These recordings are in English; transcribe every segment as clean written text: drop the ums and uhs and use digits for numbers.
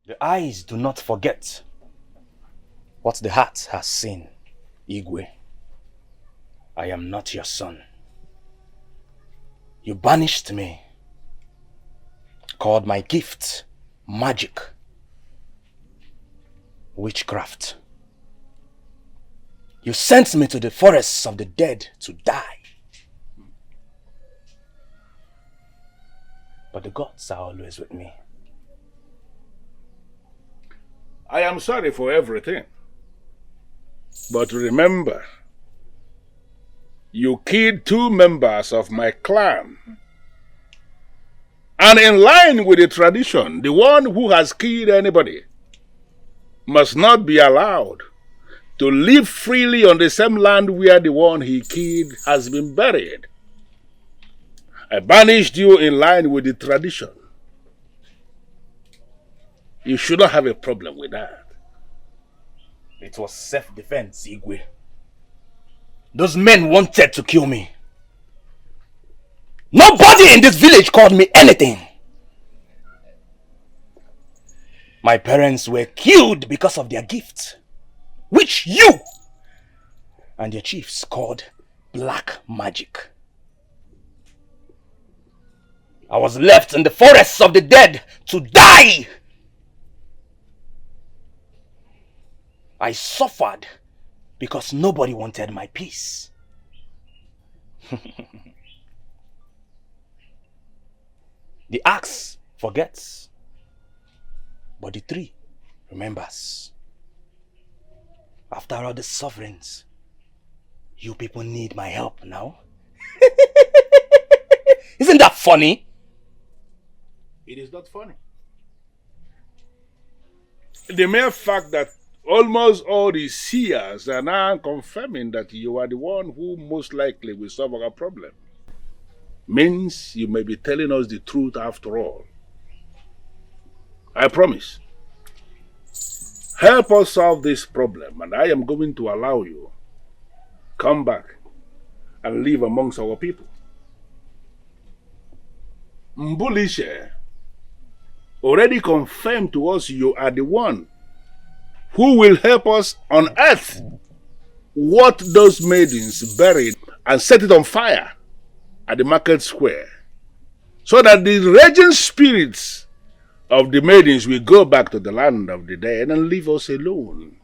The eyes do not forget what the heart has seen, Igwe. I am not your son. You banished me, called my gift magic, witchcraft. You sent me to the forests of the dead to die. But the gods are always with me. I am sorry for everything. But remember, you killed 2 members of my clan. And in line with the tradition, the one who has killed anybody must not be allowed to live freely on the same land where the one he killed has been buried. I banished you in line with the tradition. You shouldn't have a problem with that. It was self-defense, Igwe. Those men wanted to kill me. Nobody in this village called me anything. My parents were killed because of their gift, which you and your chiefs called black magic. I was left in the forests of the dead to die. I suffered because nobody wanted my peace. The axe forgets, but the tree remembers. After all the sufferings, you people need my help now. Isn't that funny? It is not funny. The mere fact that almost all the seers are now confirming that you are the one who most likely will solve our problem means you may be telling us the truth after all. I promise. Help us solve this problem and I am going to allow you come back and live amongst our people. Mbulishe already confirmed to us you are the one who will help us unearth what those maidens buried and set it on fire at the market square, so that the raging spirits of the maidens will go back to the land of the dead and leave us alone.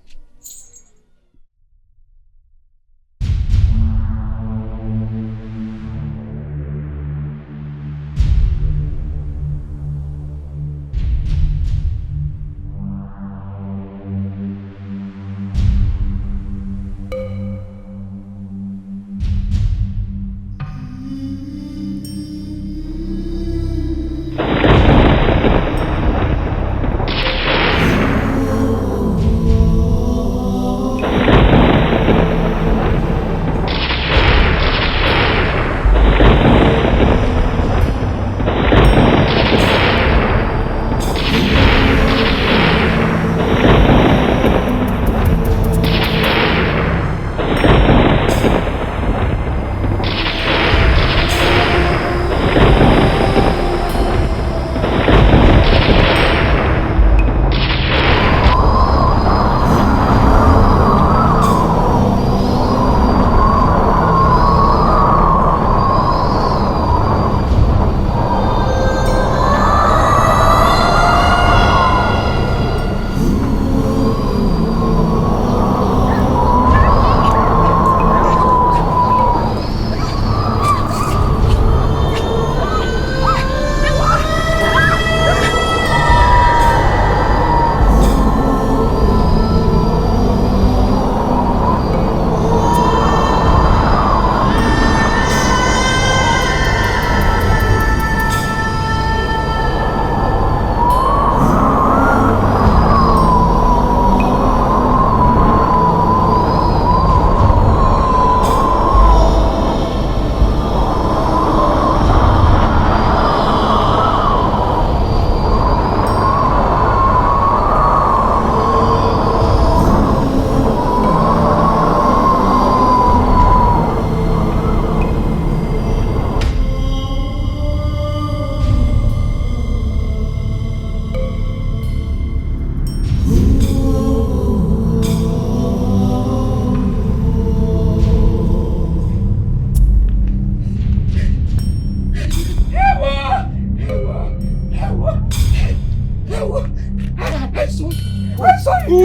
I saw him! Who?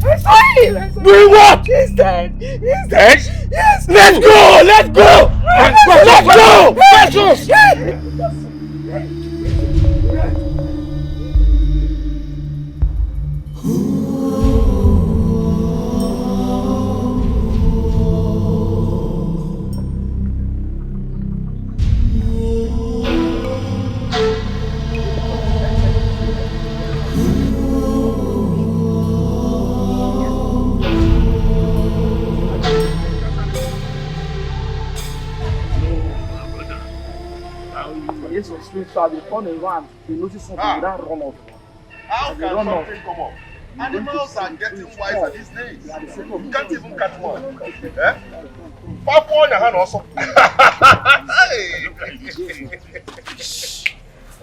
I saw him! Doing what? He's dead! He's Dead? dead! Yes! Let's go! Let's go! Let's go! Precious! Yes, was straight so they found a van. They noticed something without run off. How can something come up? Animals are getting wiser these days. You can't even catch one. Eh? Pop on your hand also.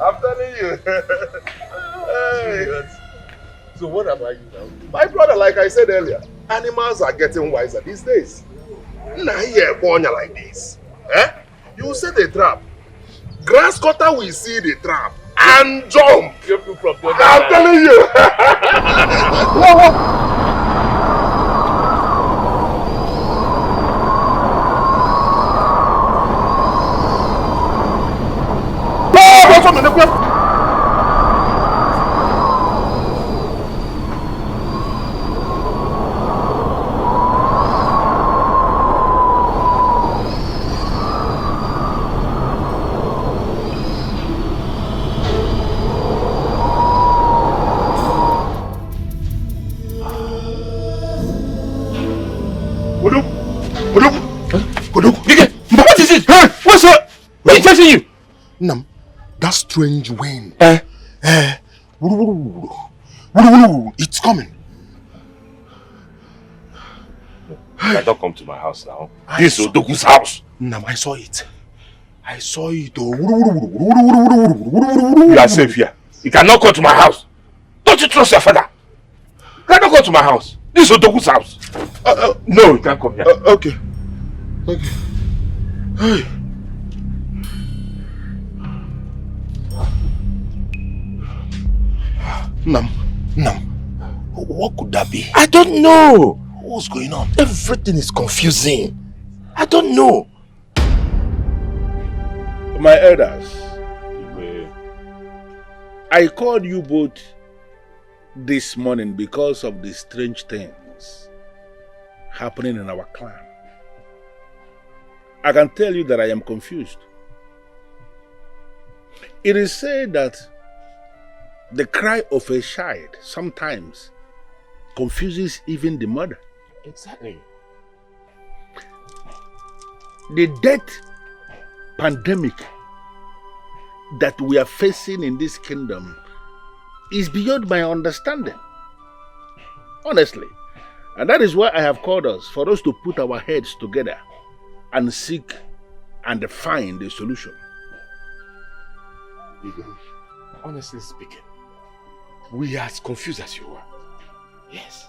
I'm telling you. Hey. So what about you now? My brother, like I said earlier, animals are getting wiser these days. Now here, born like this. Eh? You set a trap. Grass cutter will see the trap and jump. I'm telling you. What is it? Huh? What's up? What is chasing you? Nam, that strange wind. It's coming. I don't come to my house now. This is Odogu's house. Nam, I saw it. I saw it. You are safe here. You cannot come to my house. Don't you trust your father? You cannot come to my house. This is Odogu's house. No, you can't come here. Okay. Okay. Hey. Nam, what could that be? I don't know. What's going on? Everything is confusing. I don't know. My elders, I called you both this morning because of the strange things happening in our clan. I can tell you that I am confused. It is said that the cry of a child sometimes confuses even the mother. Exactly. The death pandemic that we are facing in this kingdom is beyond my understanding. Honestly. And that is why I have called us, for us to put our heads together and seek and find a solution. Honestly speaking, we are as confused as you are. Yes.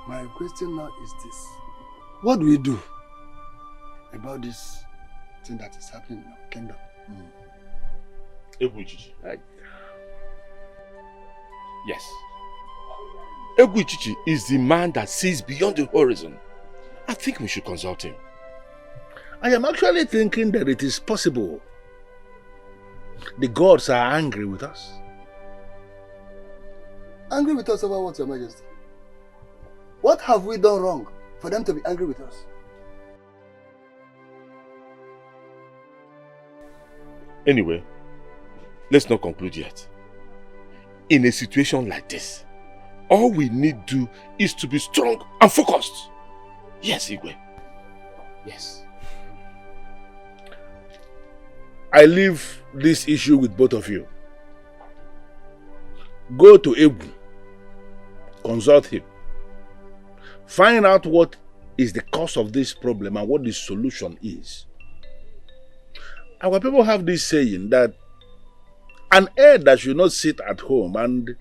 My question now is this. What do we do about this thing that is happening in our kingdom? Egwu-Ichichi. Yes. Egwu-Ichichi is the man that sees beyond the horizon. I think we should consult him. I am actually thinking that it is possible the gods are angry with us. Angry with us over what, Your Majesty? What have we done wrong for them to be angry with us? Anyway, let's not conclude yet. In a situation like this, all we need to do is to be strong and focused. Yes, Igwe. Yes. I leave this issue with both of you. Go to Egwu, consult him, find out what is the cause of this problem and what the solution is. Our people have this saying that an elder should not sit at home and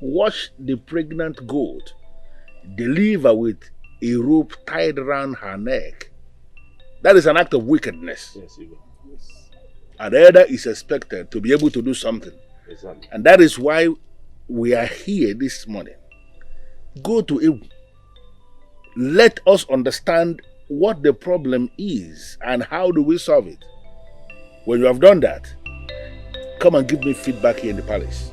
watch the pregnant goat deliver with a rope tied around her neck. That is an act of wickedness. Yes, Igwe. An elder is expected to be able to do something. Exactly. And that is why we are here this morning go to Ewu. Let us understand what the problem is and how do we solve it. When you have done that, come and give me feedback here in the palace.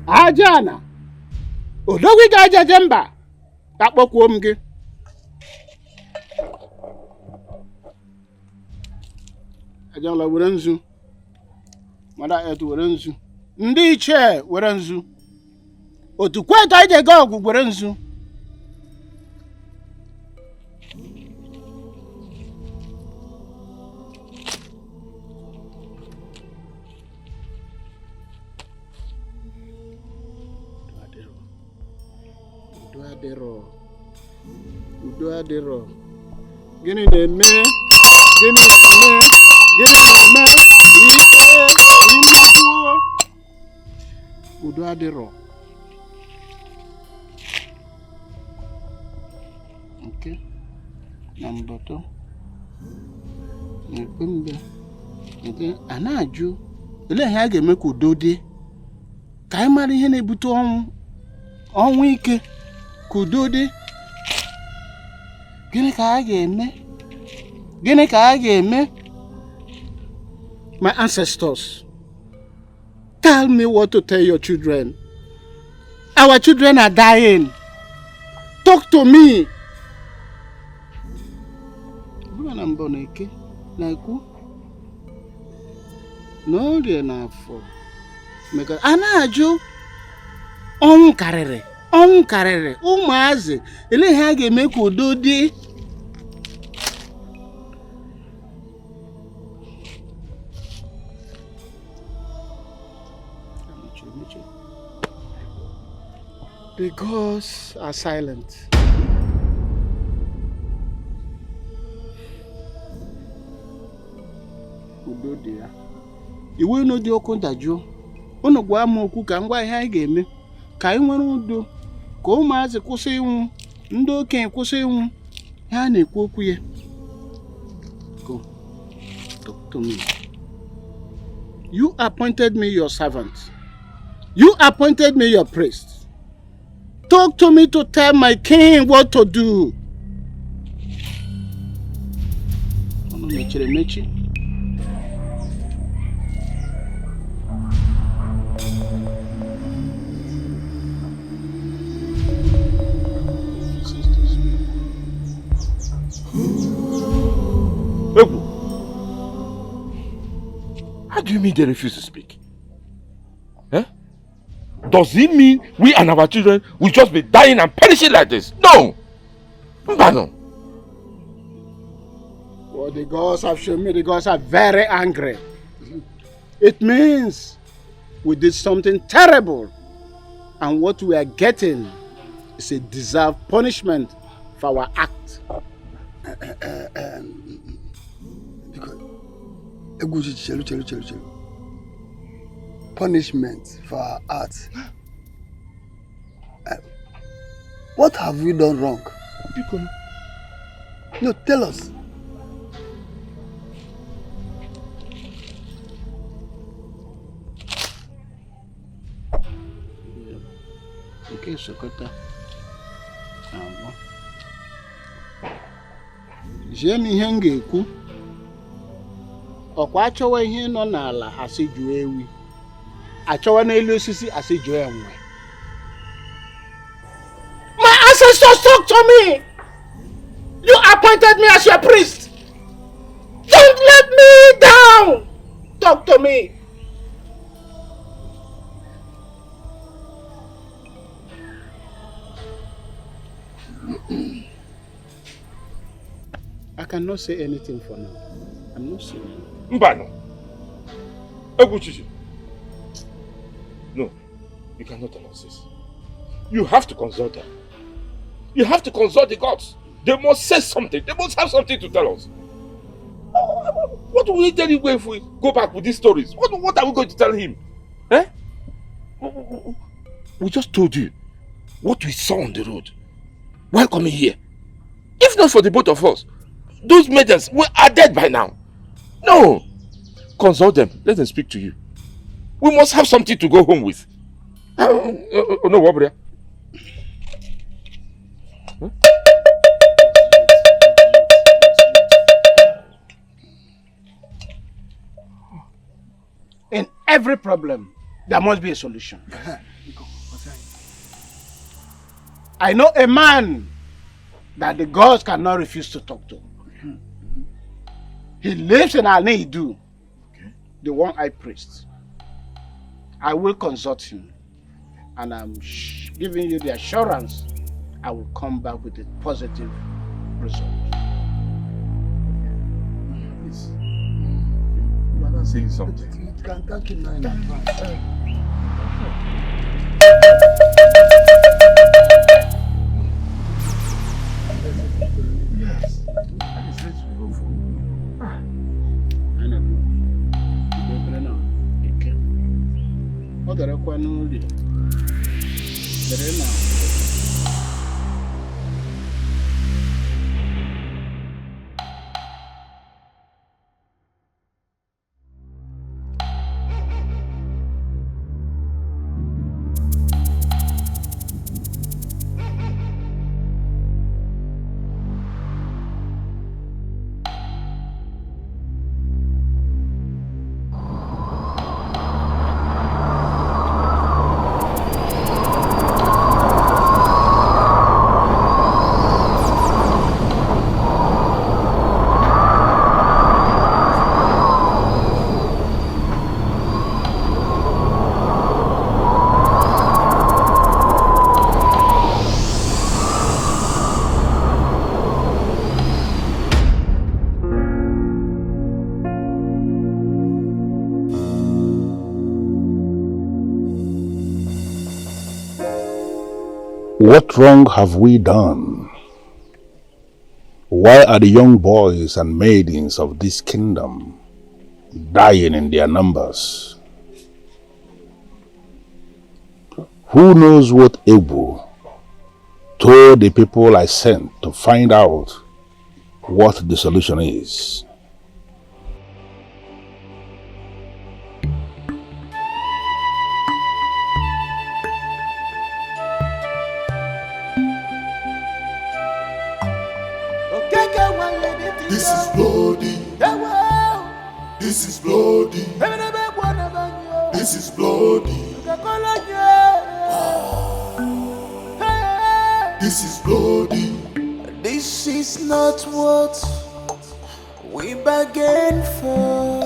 Ajana odogwi ga-ajaje mba akpọkwuo m gị ajala were nzu mara etu were nzu ndị ichie were nzu otu kweta ije ga ọgwụ were nzu udo adịrọ gịnị na-eme udo adịrọ nke na mbọtọ na-ekpe mbe nke a na-ajụ ele ihe a ga-eme ka udo dị ka anyị mara ihe na-ebute ọnwụ ike ka udo dị. Gịnị ka a ga-eme? My ancestors, tell me what to tell your children. Our children are dying. Talk to me. Na mbọ na-eke na-ekwu n'orie n'afọ maka a na-ajụ ọnwụ karịrị ụmụazị ele ihe a ga-eme ka udo dị. The gods are silent. Udo dị ya. Iwe unu dị ọkụ ndajụ. Unu gwa m okwu ka ngwa ihe anyị ga-eme ka anyị nwere udo, ka ụmụazị kwụsị ịnwụ, ndị okenye kwụsị ịnwụ. Ha na-ekwu okwu ya. Go. Talk to me. You appointed me your servant. You appointed me your priest. Talk to me to tell my king what to do. How do you mean they refuse to speak? Eh? Does it mean we and our children will just be dying and perishing like this? No! No. Well, the gods have shown me the gods are very angry. It means we did something terrible. And what we are getting is a deserved punishment for our act. Punishment for our art. What have we done wrong? No, tell us. Okay, Sokota. Jem ihe m ga-ekwu. Ọkwa achọwa ihe nọ n'ala asị jụọ ewi. Achọwa n'elu osisi asị jụọ enwe. My ancestors talk to me. You appointed me as your priest. Don't let me down. Talk to me. I cannot say anything for now. I'm not saying. Mbano. Eguchichi. No, you cannot announce this. You have to consult them. You have to consult the gods. They must say something. They must have something to tell us. What will he tell you if we go back with these stories? What are we going to tell him? Eh? We just told you what we saw on the road while coming here. If not for the both of us, those maidens are dead by now. No. Consult them. Let them speak to you. We must have something to go home with. No, Wabria. Huh? In every problem, there must be a solution. I know a man that the gods cannot refuse to talk to. He lives in Ini Edo, the one-eyed priest. I will consult him, and I'm giving you the assurance I will come back with a positive result. Please. You are not saying something. You can thank him now in advance. Yes. That is it we go for. I know. What the require no read. What wrong have we done? Why are the young boys and maidens of this kingdom dying in their numbers? Who knows what Ebu told the people I sent to find out what the solution is? This is bloody. This is bloody. This is not what we bargained for.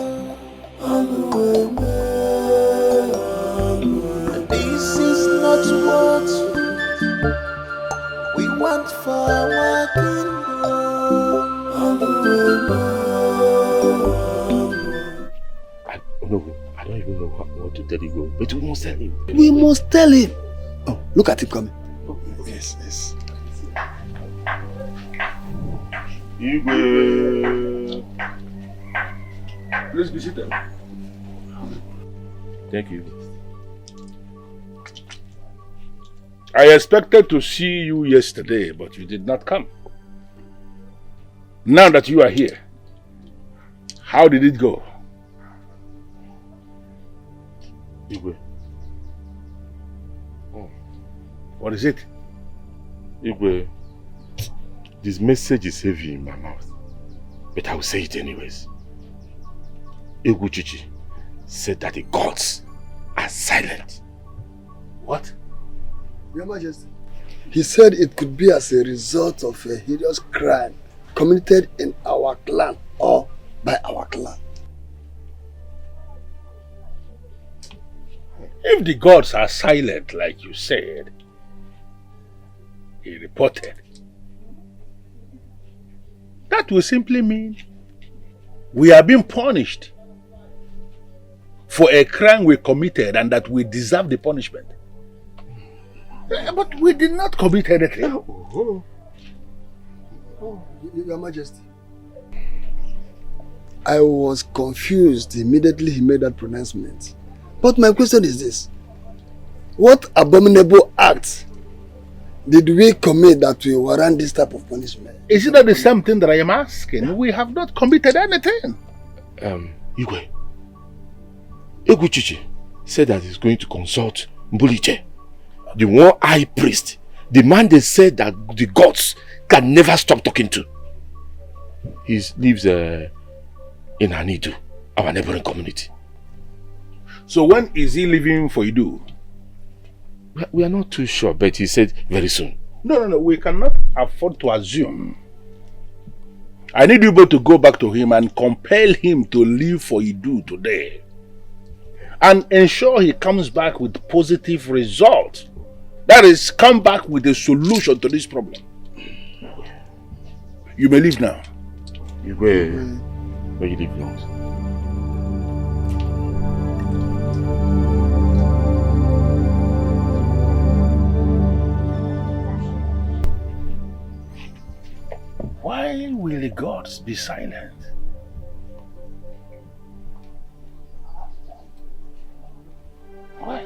This is not what we want for our kingdom. I don't even know what to tell you, but we must tell him. We must tell him. Oh, look at him coming. Oh, yes, yes. Igwe. Please be seated. Thank you. I expected to see you yesterday, but you did not come. Now that you are here, how did it go? Igwe. Oh. What is it? Igwe, this message is heavy in my mouth, but I will say it anyways. Igwe Chichi said that the gods are silent. What? Your Majesty. He said it could be as a result of a hideous crime committed in our clan or by our clan. If the gods are silent, like you said, he reported, that will simply mean we are being punished for a crime we committed and that we deserve the punishment. But we did not commit anything. Oh, Your Majesty. I was confused immediately he made that pronouncement. But my question is this. What abominable acts did we commit that will warrant this type of punishment? Is it not the same thing that I am asking? We have not committed anything. Igwe. Igwe Chichi said that he's going to consult Mbuliche, the one high priest, the man they said that the gods can never stop talking to. He lives in Ini Edo, our neighboring community. So when is he leaving for Edo? We are not too sure, but he said very soon. No. We cannot afford to assume. I need you both to go back to him and compel him to leave for Edo today. And ensure he comes back with positive results. That is, come back with a solution to this problem. You may leave now. Where you leave now? Why will the gods be silent? Why?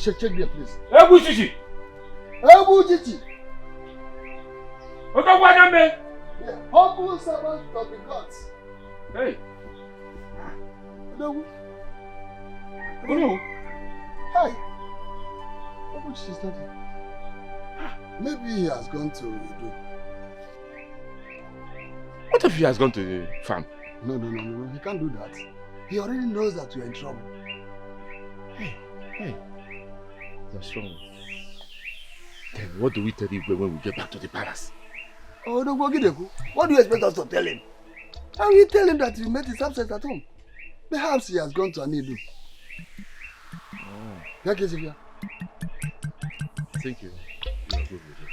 Check there, please. Ebu Chichi! Ebu Chichi! What the one man? The humble servant of the gods. Hey! No. Hello? Hi! Ebu Chichi is not here. Maybe he has gone to Edo. What if he has gone to the farm? No. He can't do that. He already knows that you're in trouble. Hey. You're strong. Then what do we tell Igwe when we get back to the palace? Oh, no, what do you expect us to tell him? How will you tell him that you met his absence at home? Perhaps he has gone to Anidu. Thank you. You are good with it.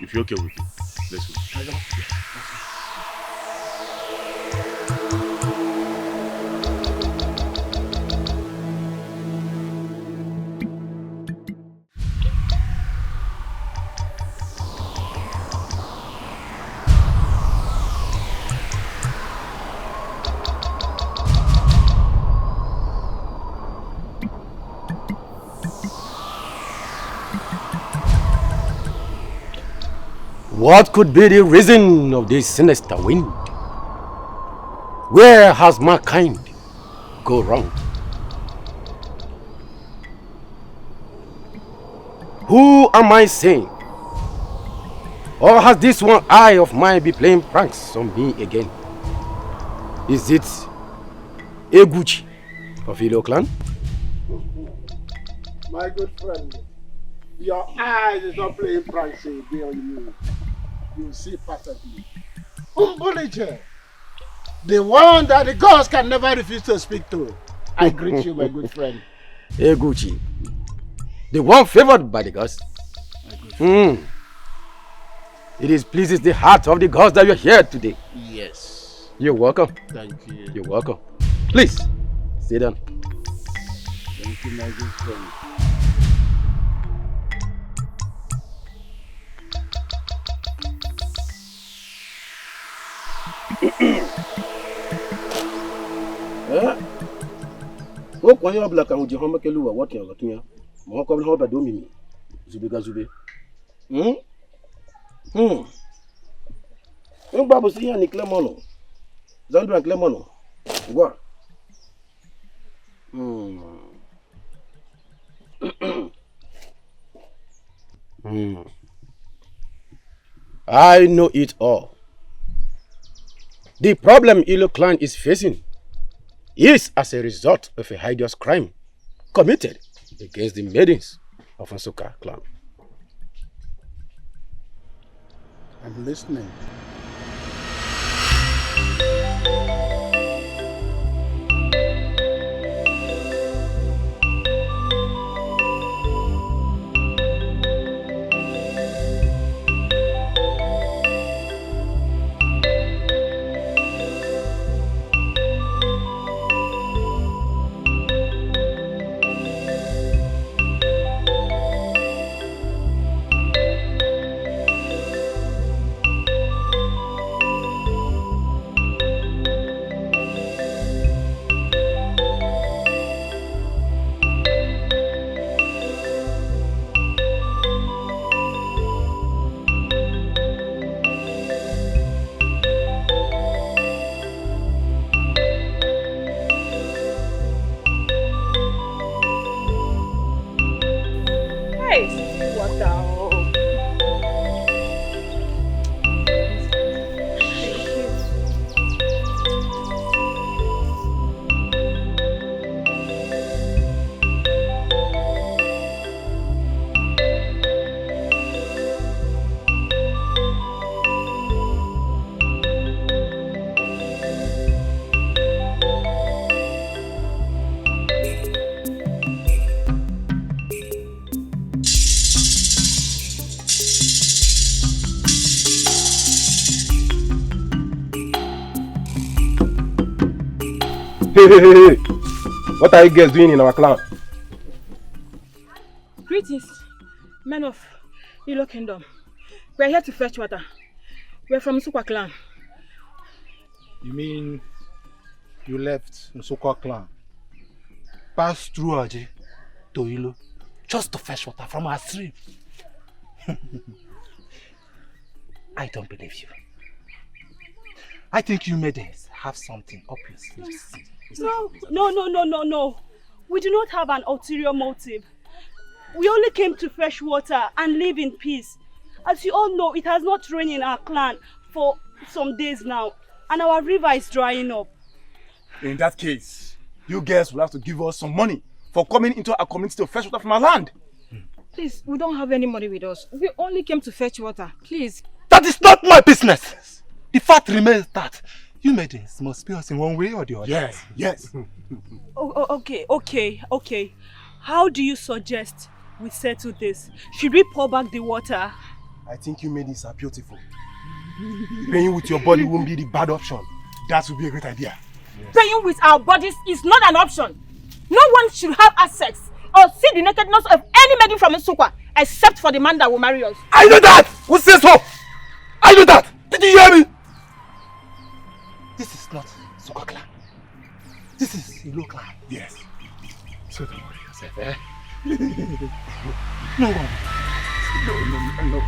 If you're okay with it, let's go. What could be the reason of this sinister wind? Where has mankind gone wrong? Who am I saying? Or has this one eye of mine be playing pranks on me again? Is it Eguchi of Ilo clan? My good friend, your eyes is not playing pranks again on you. You see perfectly. Umbuliche, the one that the gods can never refuse to speak to. I greet you, my good friend. Eguchi, the one favored by the gods. It is pleases the heart of the gods that you're here today. Yes. You're welcome. Thank you. You're welcome. Please, sit down. Thank you, my good friend. What you black and you home kelu what you got here? Mo ko ho ba do mimi. Zubby ga zube. Babu si yan ni Clemono. Zandra Clemono. Go. I know it all. The problem Ilo clan is facing is as a result of a hideous crime committed against the maidens of Nsoka clan. I'm listening. Hey. What are you guys doing in our clan? Greetings, men of Ilo Kingdom. We are here to fetch water. We are from Nsukwa clan. You mean you left Nsukwa clan, passed through Aji to Ilo, just to fetch water from our stream? I don't believe you. I think you maidens have something up your sleeves. No. We do not have an ulterior motive. We only came to fetch water and live in peace. As you all know, it has not rained in our clan for some days now, and our river is drying up. In that case, you girls will have to give us some money for coming into our community to fetch water from our land. Please, we don't have any money with us. We only came to fetch water. Please. That is not my business. The fact remains that you maidens must pay us in one way or the other. Yes, yes. Okay. How do you suggest we settle this? Should we pour back the water? I think you maidens are beautiful. Playing with your body won't be the bad option. That would be a great idea. Yes. Playing with our bodies is not an option. No one should have access or see the nakedness of any maiden from Nsukka except for the man that will marry us. I know that! Who says so? I know that! Did you hear me? This is not Nsukka clan. This is Ilo clan. Yes. So don't worry yourself, eh? No one. No.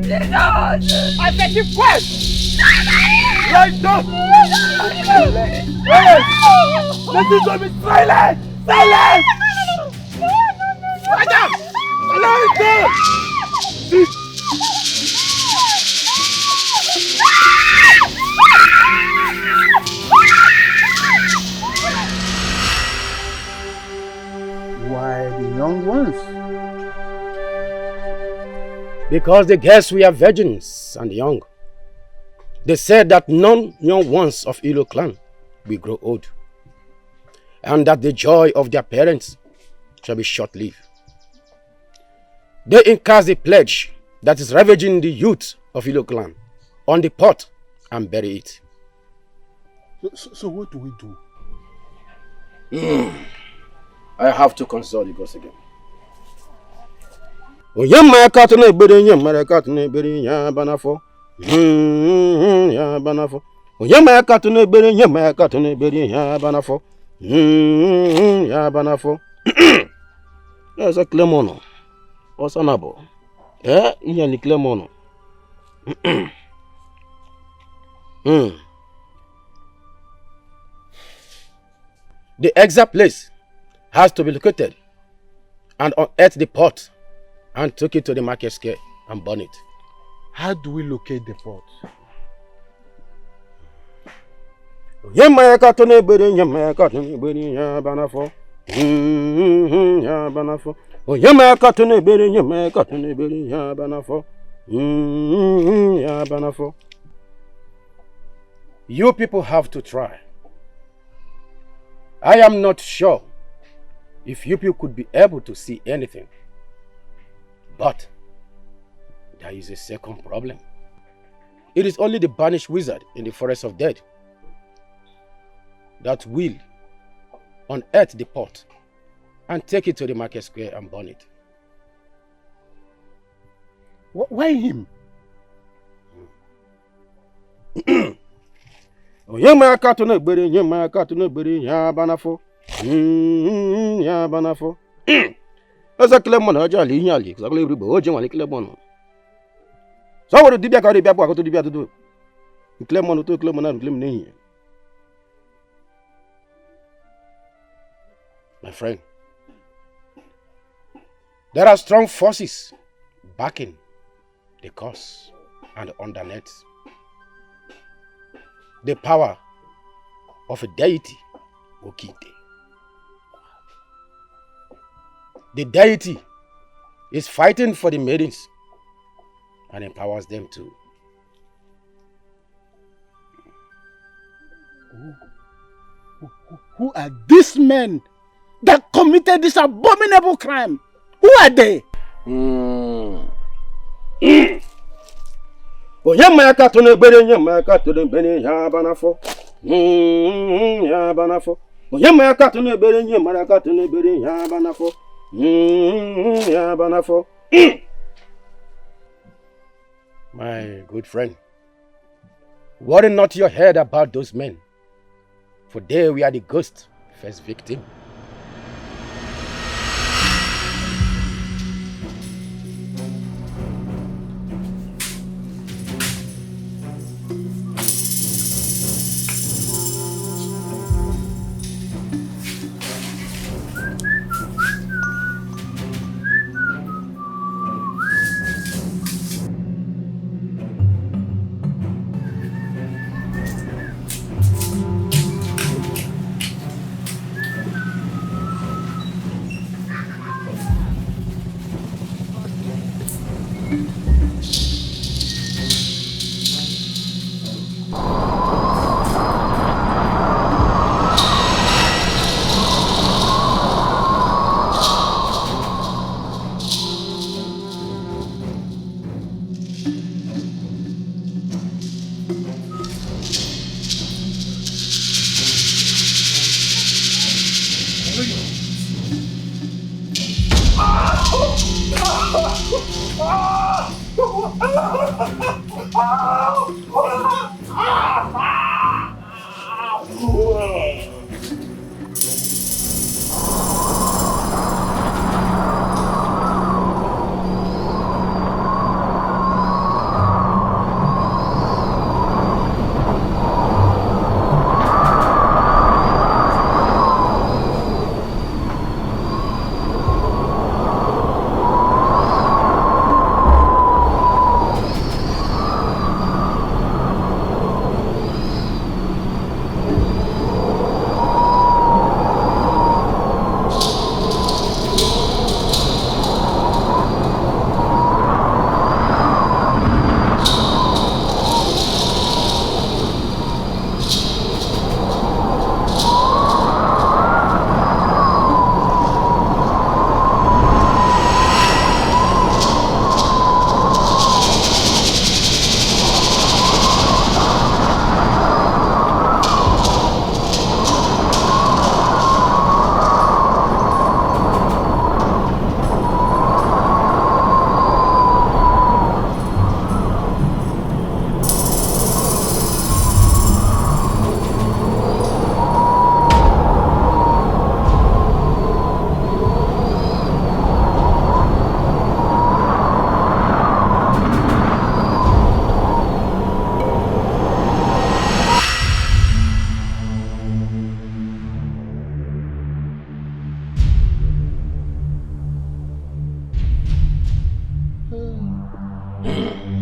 Get down! I said keep quiet! Right down! Hey! Let this one be silent! Silent! Right down! Allow it down! Why the young ones? Because the girls were virgins and young. They said that none young ones of Ilo clan will grow old, and that the joy of their parents shall be short-lived. They encast the pledge that is ravaging the youth of Ilo clan on the pot and bury it. So what do we do? I have to consult the gods again. Oyama katune ebere nyamara katune ebere nya banafo. Ya banafo. Oyama katune ebere nyamara katune ebere nya banafo. Ya banafo. Yes, a Clemono. Osanabo. Iya ni Clemono. The exact place has to be located and unearth the pot and took it to the market square and burn it. How do we locate the pot? Yemaya katone bere yemaya katone bere ya banafo. Ya banafo. Yemaya katone bere yemaya katone bere ya banafo. Ya banafo. You people have to try. I am not sure if you people could be able to see anything. But there is a second problem. It is only the banished wizard in the forest of dead that will unearth the pot and take it to the market square and burn it. Why him? Yema katune bere yema katune bere ya banafo. Ya banafo. Asa Clemon aja li nyali, sa kle ribo oje wan Clemon. So wo dibia ka dibia ko to dibia to do. Clemon to Clemon na Clemon ni. My friend, there are strong forces backing the cause and underneath. The power of a deity, Okite. The deity is fighting for the maidens and empowers them too. Who are these men that committed this abominable crime? Who are they? Onyemaka to no bere nyemaka to no bere ya banafo. Ya banafo. Onyemaka to no bere nyemaka to no bere ya banafo. Ya banafo. My good friend, worry not your head about those men, for they were the ghost first victim.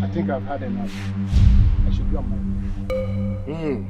I think I've had enough. I should be on my way.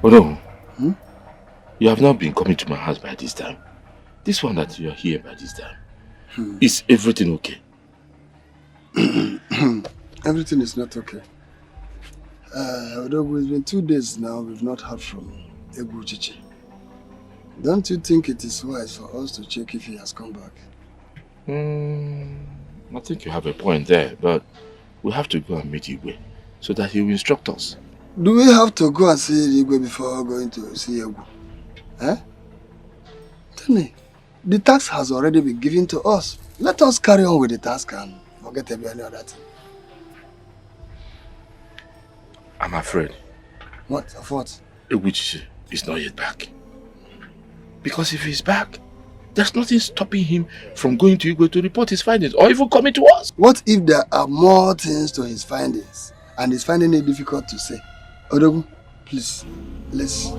Oh no. You have not been coming to my house by this time. This one that you are here by this time. Is everything okay? Everything is not okay. Although it's been 2 days now, we've not heard from Egwu Chichi. Don't you think it is wise for us to check if he has come back? I think you have a point there, but we have to go and meet Igwe so that he will instruct us. Do we have to go and see Igwe before going to see Egwu? Eh? Tell me, the task has already been given to us. Let us carry on with the task and forget about any other thing. I'm afraid. What? Of what? Egwu Chichi is not yet back. Because if he's back, there's nothing stopping him from going to Igwe to report his findings or even coming to us. What if there are more things to his findings and he's finding it difficult to say? Odogu, please, let's...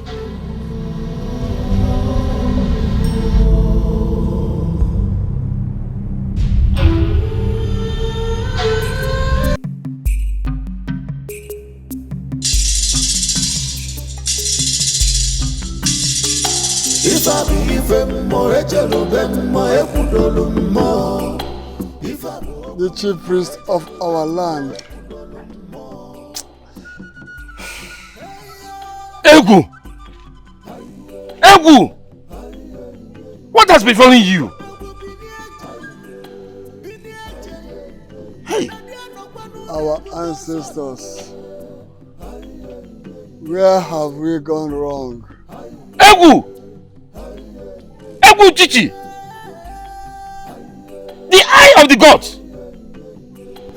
The chief priest of our land. Egwu! Egwu! What has befallen you? Hey! Our ancestors. Where have we gone wrong? Egwu! Egwu Chichi! The eye of the gods!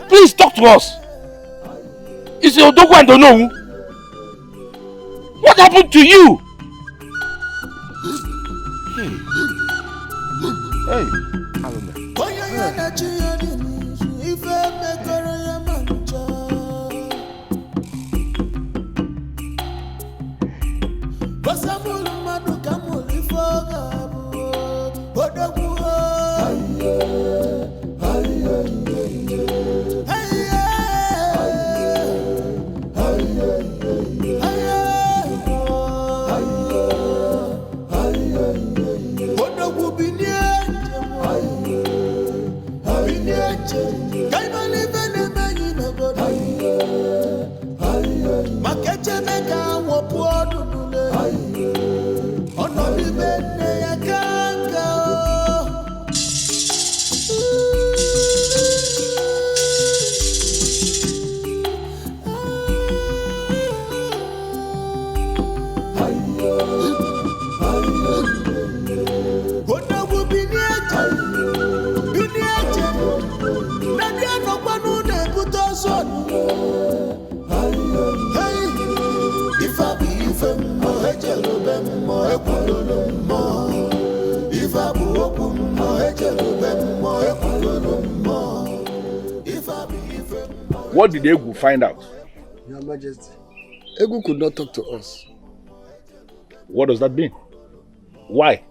Please talk to us! Is it Odogwu and Onowu? What happened to you? Hey, What did Egwu find out? Your Majesty, Egwu could not talk to us. What does that mean? Why?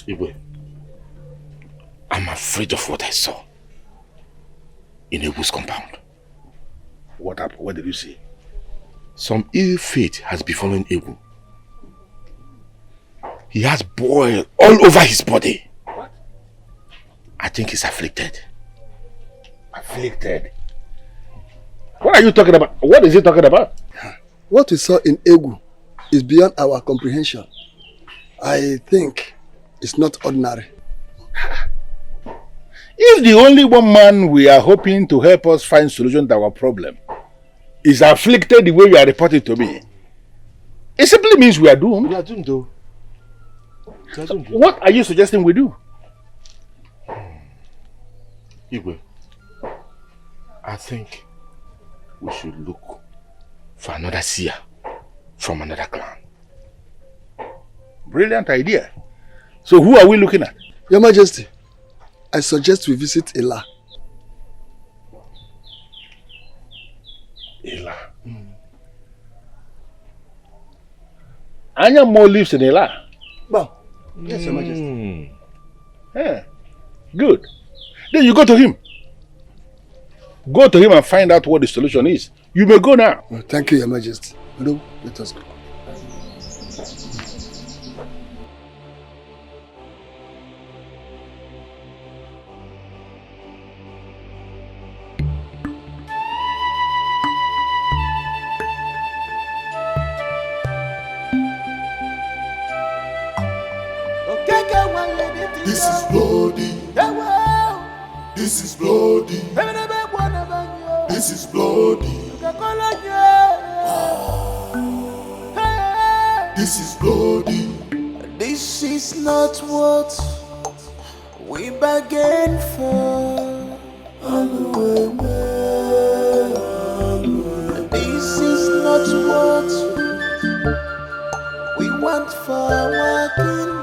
Igwe, I'm afraid of what I saw in Egwu's compound. What happened? What did you see? Some ill fate has befallen Egwu. He has boil all over his body. What? I think he's afflicted. Afflicted? What are you talking about? What is he talking about? What we saw in Egwu is beyond our comprehension. I think it's not ordinary. If the only one man we are hoping to help us find solution to our problem is afflicted the way you are reporting to me, it simply means we are doomed. We are doomed though. What are you suggesting we do? Igwe, I think we should look for another seer from another clan. Brilliant idea. So who are we looking at? Your Majesty, I suggest we visit Ila. Ila? Anyamo lives in Ila? Well, yes, Your Majesty. Yeah. Good. Then you go to him. Go to him and find out what the solution is. You may go now. Well, thank you, Your Majesty. Hello, let us go. This is bloody. This is bloody. This is bloody. This is bloody. This is not what we bargained for. This is not what we want for our kingdom.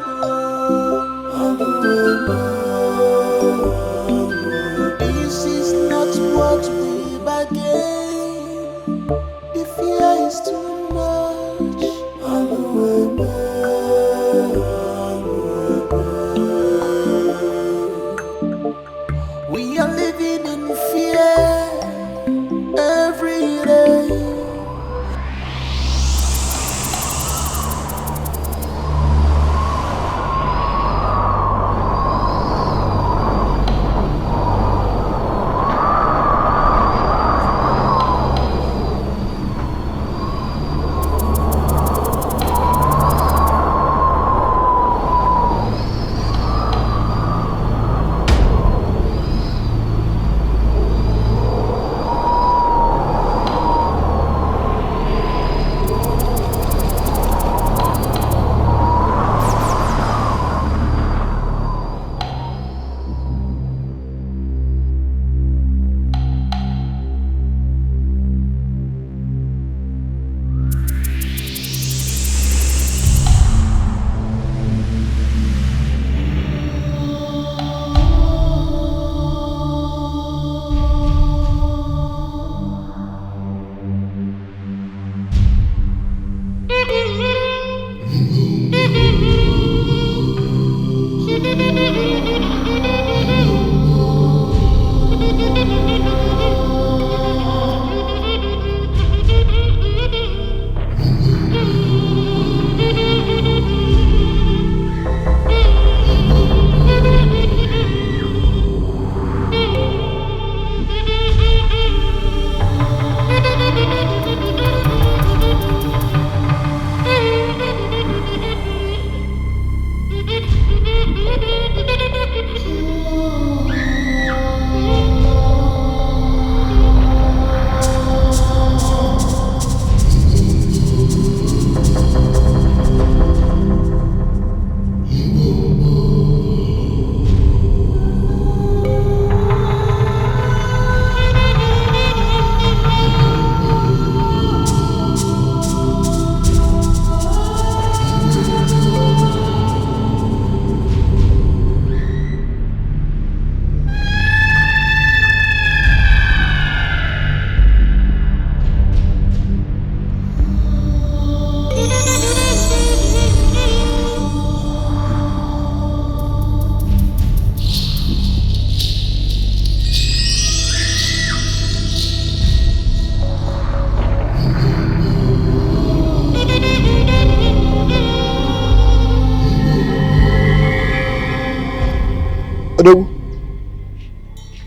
This is not what we bargained. The fear is too much. We are living in fear every day.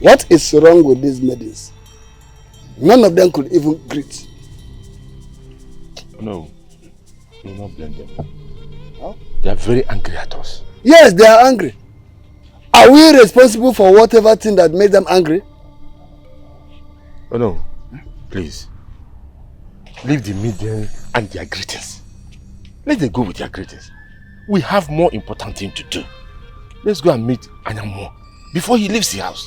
What is wrong with these maidens? None of them could even greet. No, do not blame them. Huh? They are very angry at us. Yes, they are angry. Are we responsible for whatever thing that made them angry? Oh no, please. Leave the media and their greetings. Let them go with their greetings. We have more important thing to do. Let's go and meet Anyamo before he leaves the house.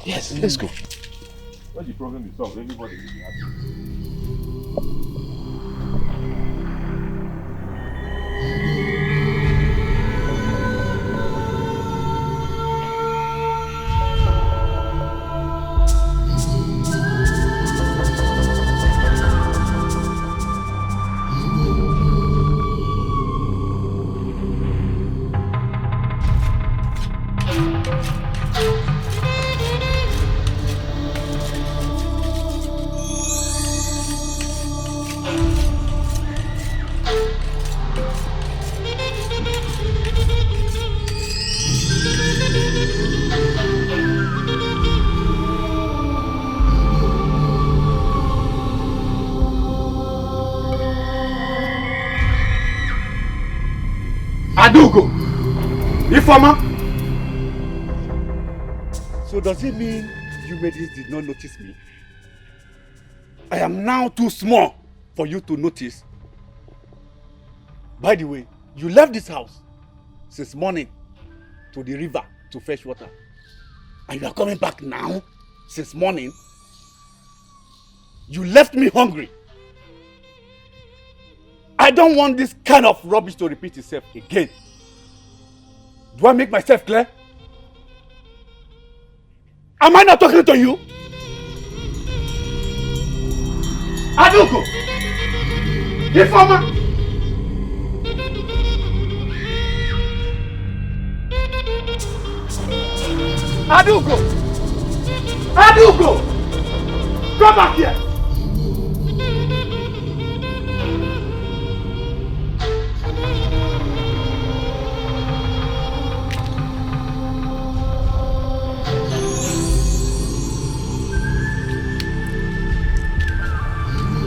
Yes, let's go. When the problem is solved, everybody will be happy. Informer! So does it mean you ladies did not notice me? I am now too small for you to notice. By the way, you left this house since morning to the river to fetch water. And you are coming back now since morning. You left me hungry. I don't want this kind of rubbish to repeat itself again. Do I make myself clear? Am I not talking to you? Aduko! Informer! Aduko! Aduko! Come back here!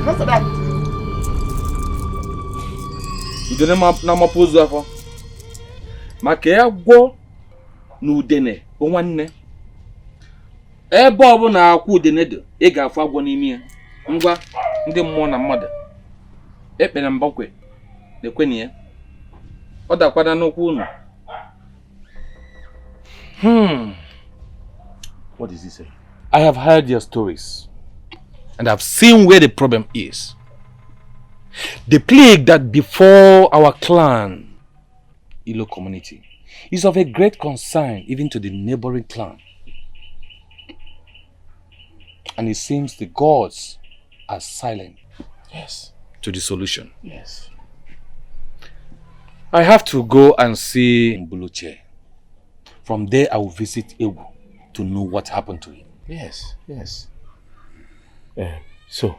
What's that? Udene na mapozu afọ. Maka ya gwo na udene bụ nwanne. Ebe ọ bụ na akwa udene dị, ị ga-afụ agwọ n'ime ya. Ngwa ndị mmụọ na mmadụ. Ekpere mbakwe. Lekweni ya. Ọ dakwada n'okwu unu. What does he say? I have heard their stories. And I've seen where the problem is. The plague that before our clan, Ilo community, is of a great concern even to the neighboring clan. And it seems the gods are silent. Yes. To the solution. Yes. I have to go and see Mbuluche. From there I will visit Ewu to know what happened to him. Yes, yes. So,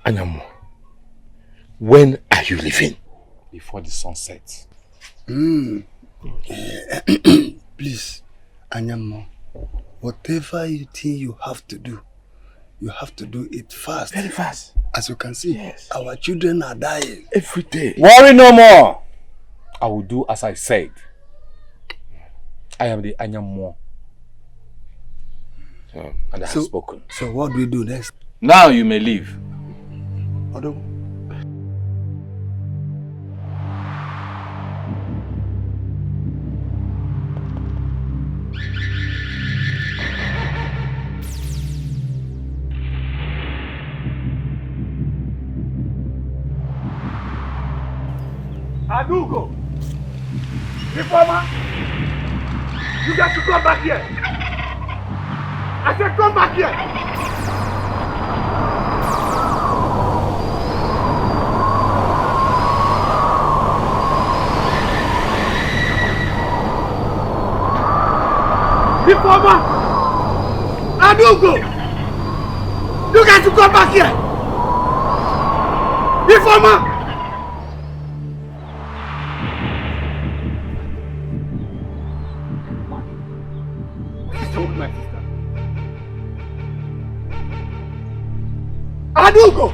Anyamo, when are you leaving? Before the sun sets. Please, Anyamo, whatever you think you have to do it fast. Very fast. As you can see, yes. Our children are dying. Every day. Worry no more. I will do as I said. I am the Anyamo. And I have spoken. So what do we do next? Now you may leave. Odo. Aduko! Reformer! You got to come back here! I said come back here! Reformer! Aduko! You got to come back here! Reformer! Aduko!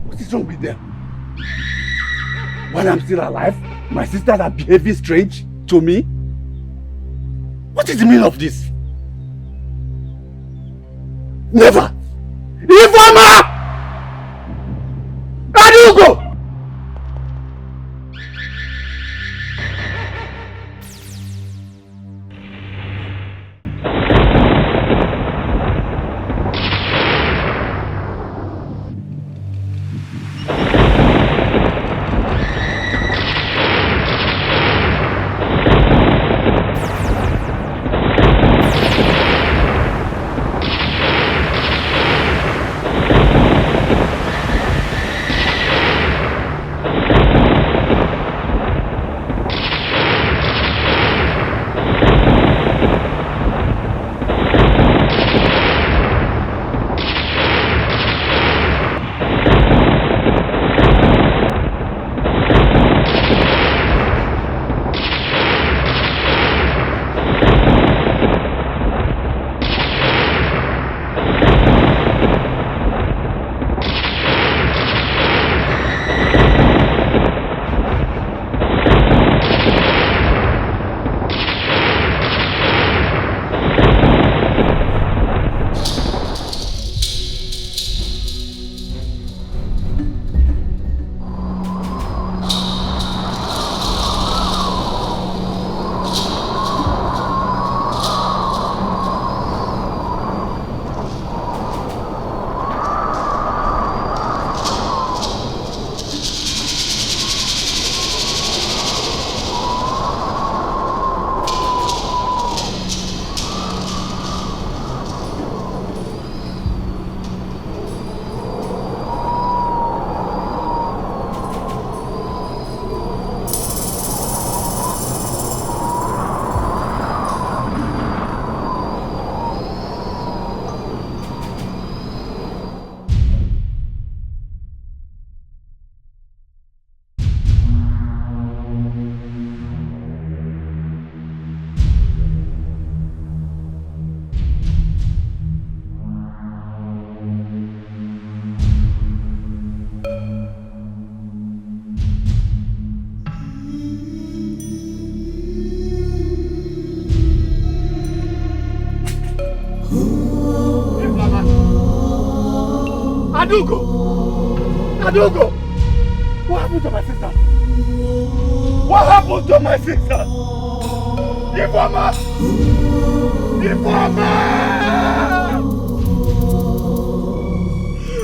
What is wrong with them? While I'm still alive, my sisters are behaving strange to me? What is the meaning of this? Never! Informer! Aduko! Adugo! What happened to my sister? What happened to my sister? Informer! Informer!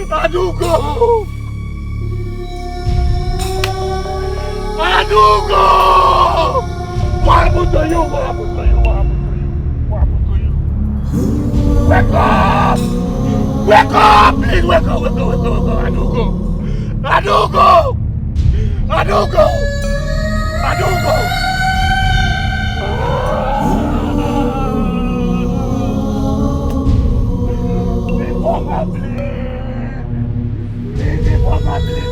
Adugo! Adugo! What happened to you? What happened to you? What happened to you? What happened to you? Wake up! Wake up! Please wake up! Wake up! Wake up! Wake up! Adugo! Adugo! Adugo! Adugo! Informer, please! Informer, please!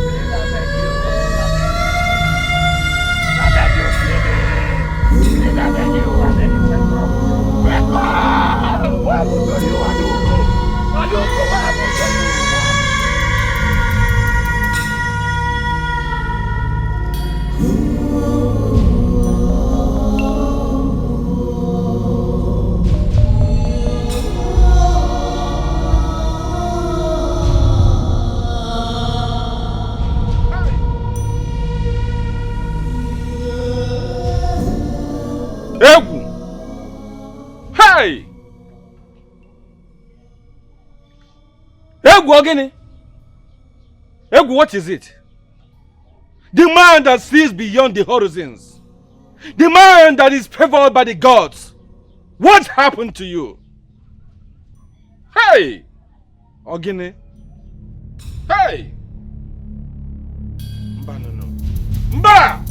I beg you, please! I beg you, wake up! What happened to you, Adugo? Adugo, what happened to you? Egwu! Hey! Egwu ogini? Egwu, what is it? The man that sees beyond the horizons. The man that is favored by the gods. What happened to you? Hey! Ogini? Hey! Mba no no. Mba!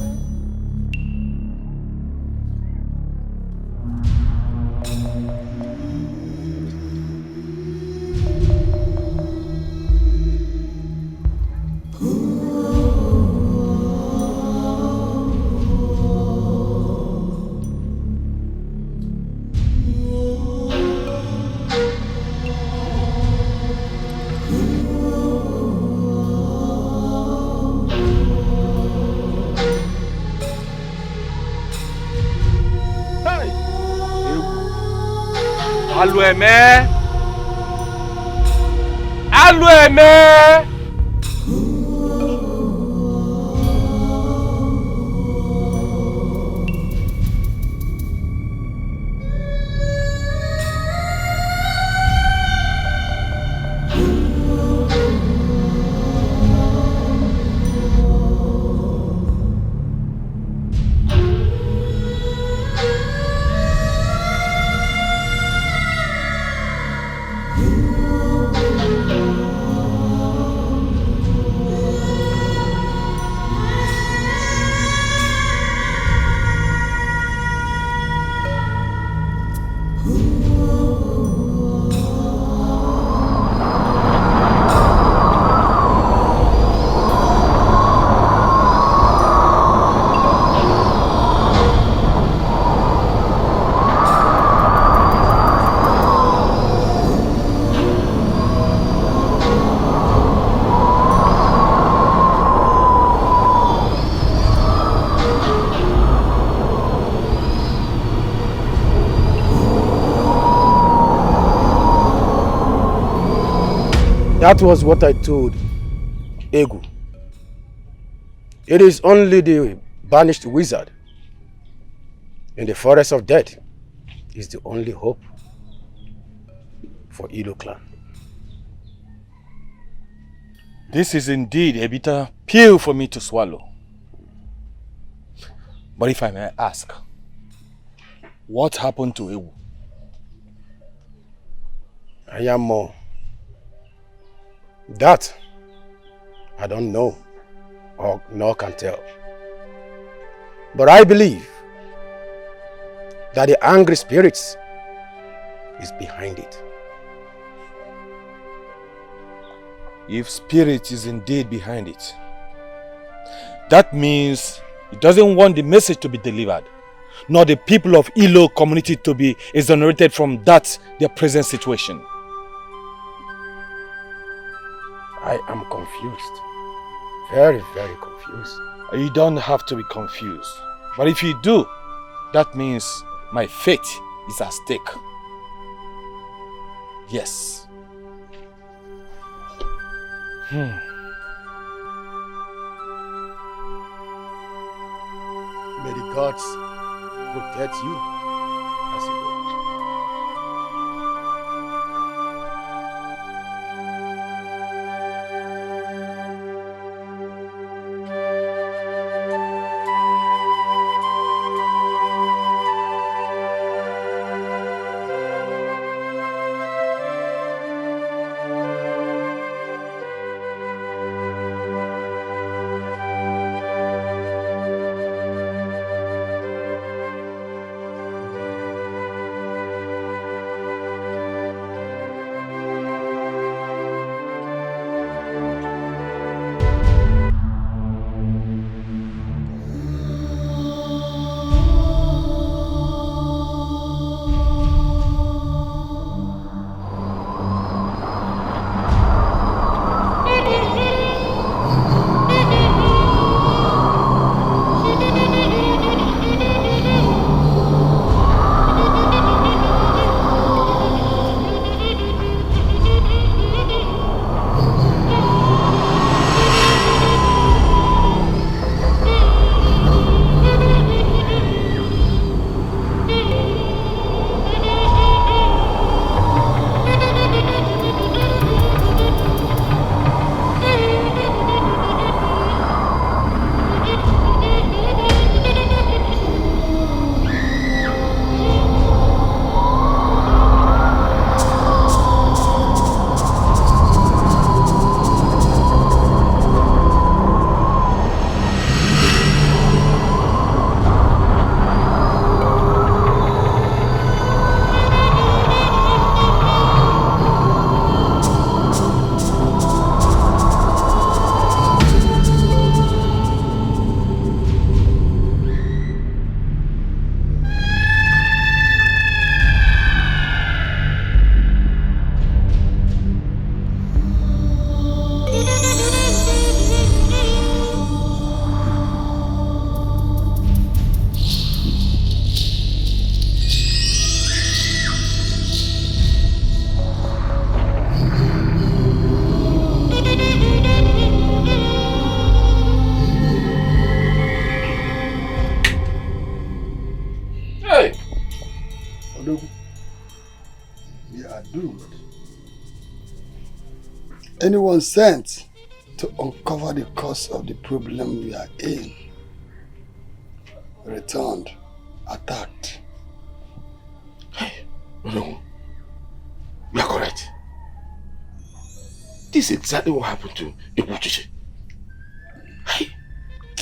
Alueme! Alueme! That was what I told Egu. It is only the banished wizard in the forest of death is the only hope for Ilo clan. This is indeed a bitter pill for me to swallow. But if I may ask, what happened to Ewu? Ayamo. That I don't know or nor can tell. But I believe that the angry spirits is behind it. If spirit is indeed behind it, that means it doesn't want the message to be delivered, nor the people of Ilo community to be exonerated from that their present situation. I am confused. Very, very confused. You don't have to be confused. But if you do, that means my fate is at stake. Yes. May the gods protect you as you go. Anyone sent to uncover the cause of the problem we are in returned, attacked. Hey, no, you are correct. This is exactly what happened to Ibuchiche. Hey,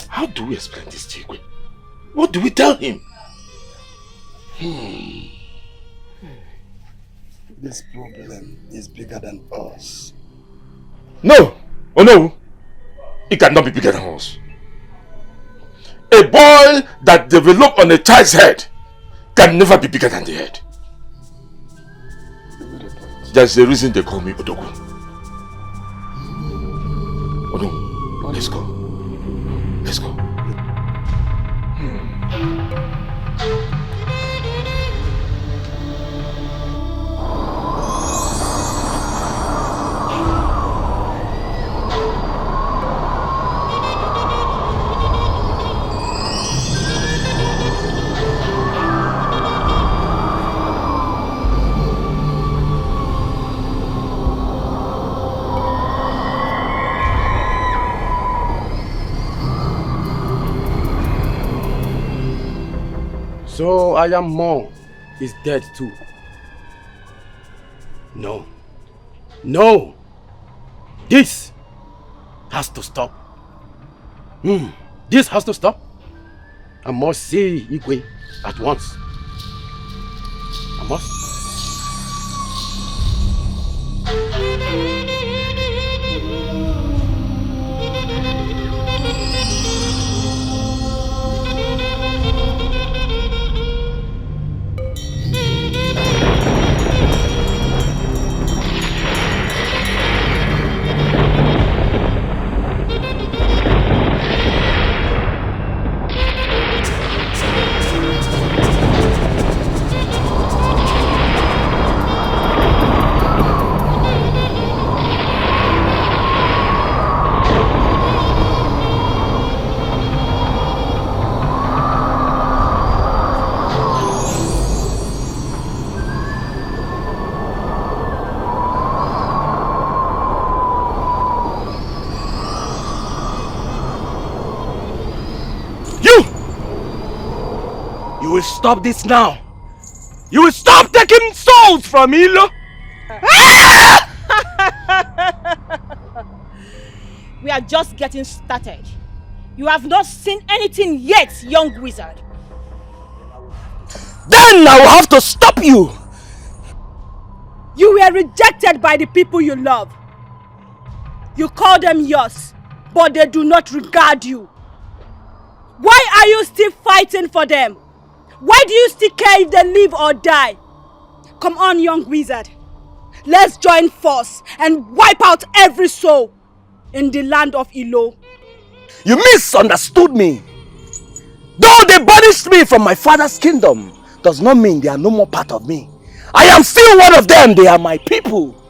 how do we explain this to Igwe? What do we tell him? This problem is bigger than us. No! Oh no! It cannot be bigger than us. A boil that developed on a child's head can never be bigger than the head. That's the reason they call me Odogu. Oh no, let's go. Let's go. So I am Mo is dead too. No. No! This has to stop. This has to stop. I must see Igwe at once. I must. You will stop this now. You will stop taking souls from Ilo. We are just getting started. You have not seen anything yet, young wizard. Then I will have to stop you. You were rejected by the people you love. You call them yours, but they do not regard you. Why are you still fighting for them? Why do you still care if they live or die? Come on, young wizard. Let's join force and wipe out every soul in the land of Ilo. You misunderstood me. Though they banished me from my father's kingdom, does not mean they are no more part of me. I am still one of them. They are my people.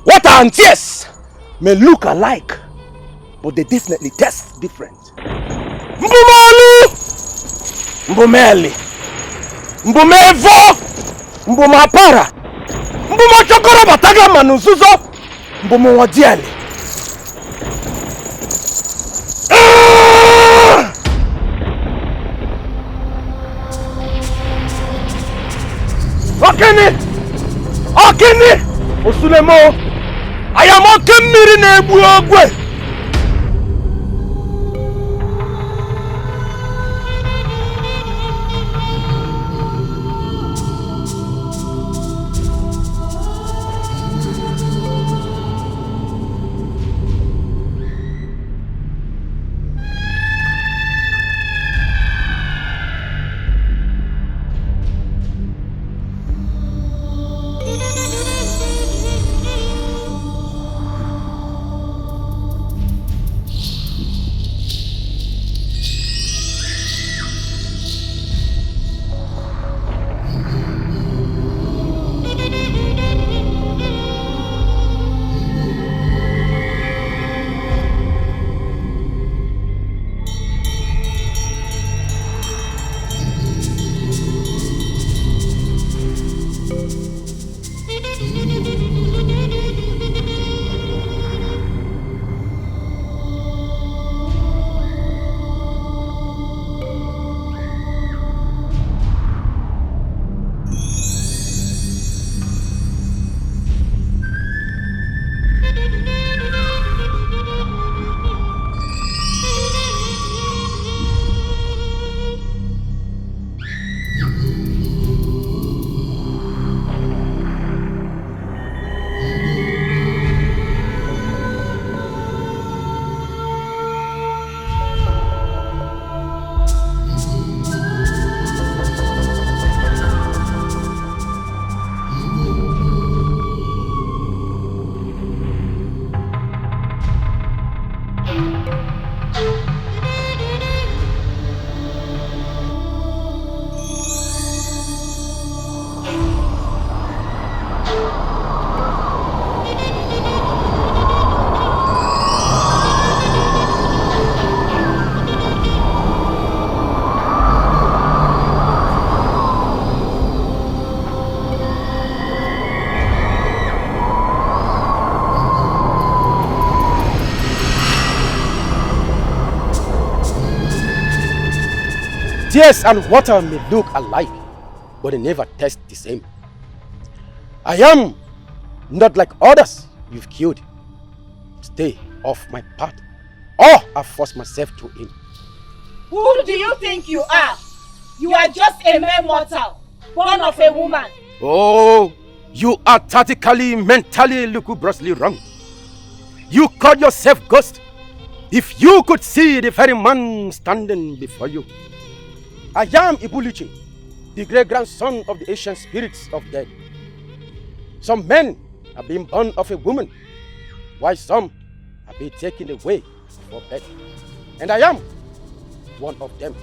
Water and tears may look alike, but they definitely taste different. Mbumalu! Mbumeli! Mbumevo! Mbumapara! Mbumachokoro bataga manuzuzo! Mbumwadiali! Okene! Okene! Osulemo! I am okemiri na-egbu ogwe! Tears and water may look alike, but they never taste the same. I am not like others you've killed. Stay off my path, or I force myself to him. Who do you think you are? You are just a mere mortal, born of a woman. Oh, you are tactically, mentally, lugubriously wrong. You call yourself ghost. If you could see the very man standing before you. I am Ibulichi, the great-grandson of the ancient spirits of dead. Some men have been born of a woman, while some have been taken away for bed. And I am one of them.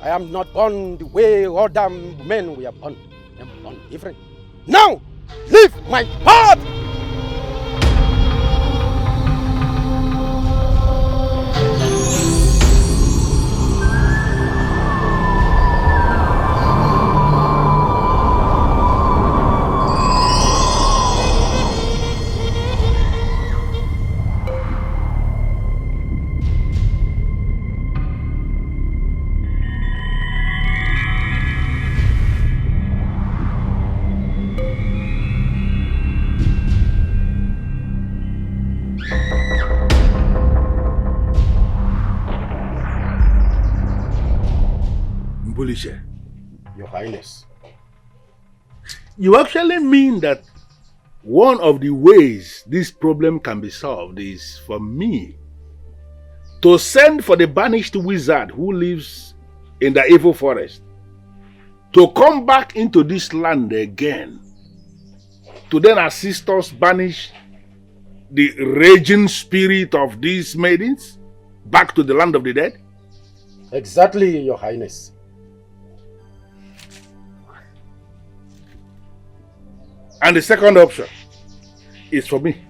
I am not born the way other men were born. I am born different. Now, leave my path! Olisha. Your Highness. You actually mean that one of the ways this problem can be solved is for me to send for the banished wizard who lives in the evil forest to come back into this land again, to then assist us banish the raging spirit of these maidens back to the land of the dead? Exactly, Your Highness. And the second option is for me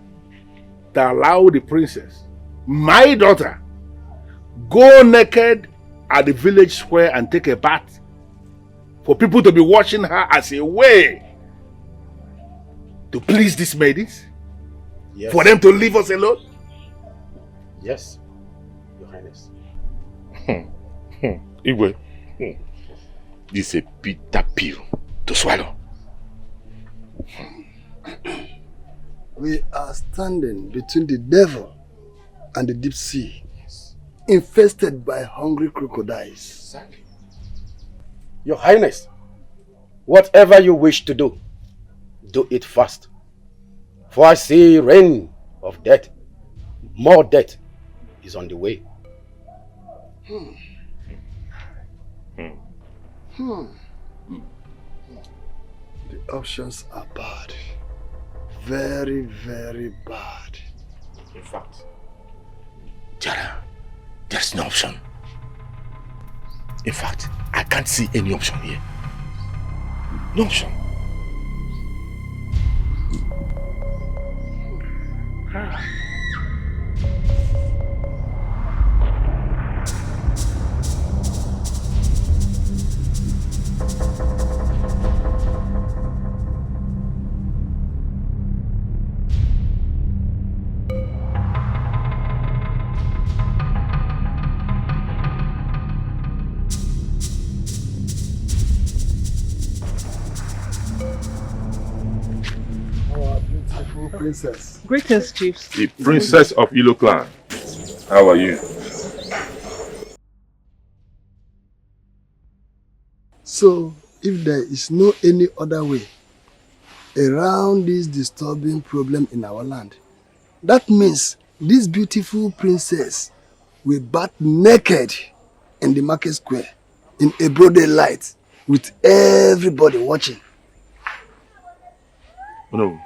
to allow the princess, my daughter, go naked at the village square and take a bath for people to be watching her as a way to please these maidens? Yes. For them to leave us alone? Yes, Your Highness. Igwe, this is a bitter pill to swallow. We are standing between the devil and the deep sea, infested by hungry crocodiles. Your Highness, whatever you wish to do it fast. For I see rain of death, more death is on the way. The options are bad. Very, very bad. In fact, Jara, there's no option. In fact, I can't see any option here. No option. Princess. Greetings, chiefs. The princess of Ilo clan. How are you? So, if there is no any other way around this disturbing problem in our land, that means this beautiful princess will bath naked in the market square in a broad daylight with everybody watching. No,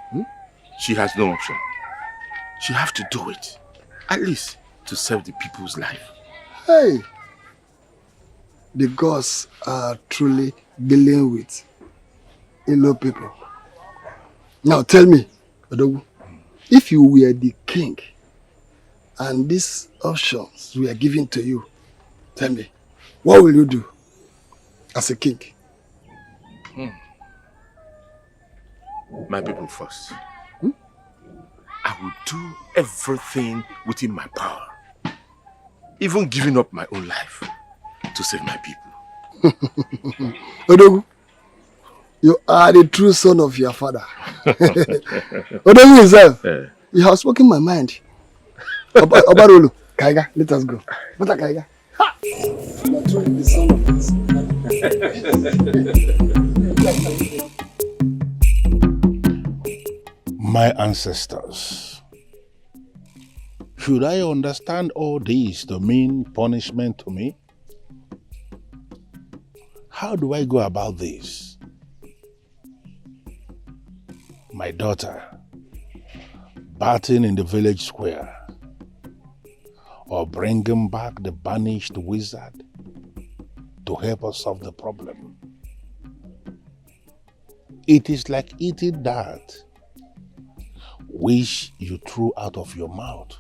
she has no option. She has to do it, at least to save the people's life. Hey, the gods are truly dealing with Ilo people. Now tell me, Odogu, if you were the king and these options were given to you, tell me, what will you do as a king? My people first. I will do everything within my power, even giving up my own life to save my people. Odogu, you are the true son of your father. Odogu himself, you have spoken my mind. Obarolu, Kaiga, let us go. What a Kaiga? Ha! You are truly the son of this. My ancestors, should I understand all this to mean punishment to me? How do I go about this? My daughter, bathing in the village square, or bringing back the banished wizard to help us solve the problem. It is like eating that which you threw out of your mouth.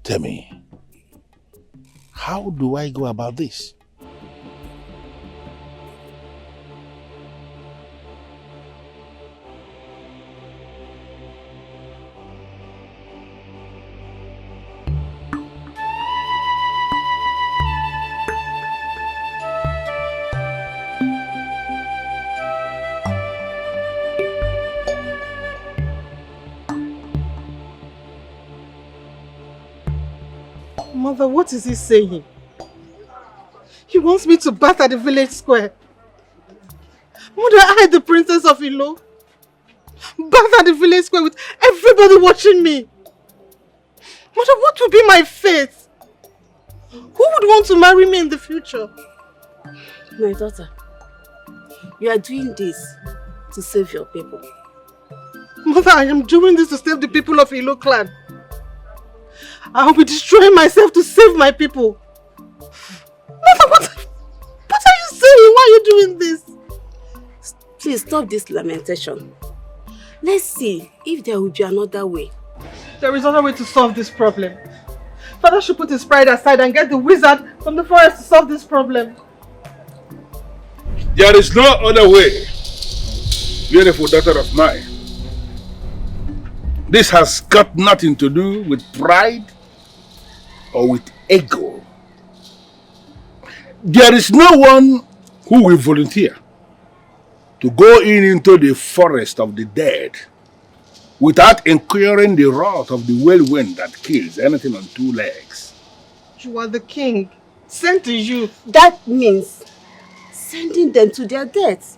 Tell me, how do I go about this? Mother, what is he saying? He wants me to bath at the village square. Mother, I, the princess of Ilo, bath at the village square with everybody watching me. Mother, what will be my fate? Who would want to marry me in the future? My daughter, you are doing this to save your people. Mother, I am doing this to save the people of Ilo clan. I will be destroying myself to save my people. Mother, what are you saying? Why are you doing this? Please stop this lamentation. Let's see if there will be another way. There is another way to solve this problem. Father should put his pride aside and get the wizard from the forest to solve this problem. There is no other way, beautiful daughter of mine. This has got nothing to do with pride or with ego. There is no one who will volunteer to go into the forest of the dead without incurring the wrath of the whirlwind that kills anything on two legs. You are the king, sent to you. That means sending them to their death.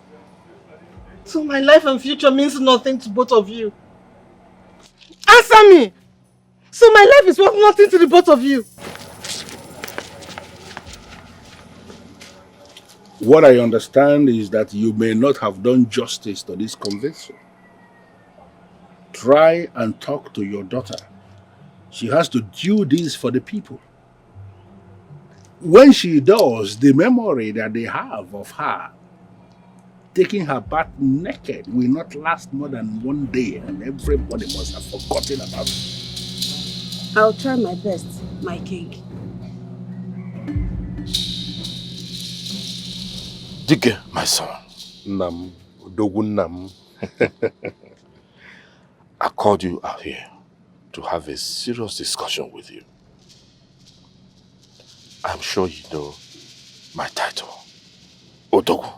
So my life and future means nothing to both of you. Answer me! So my life is worth nothing to the both of you. What I understand is that you may not have done justice to this conviction. Try and talk to your daughter. She has to do this for the people. When she does, the memory that they have of her taking her bath naked will not last more than one day, and everybody must have forgotten about it. I'll try my best, my king. Dikeh, my son. Nam, Dogun Nam. I called you out here to have a serious discussion with you. I'm sure you know my title, Odogu.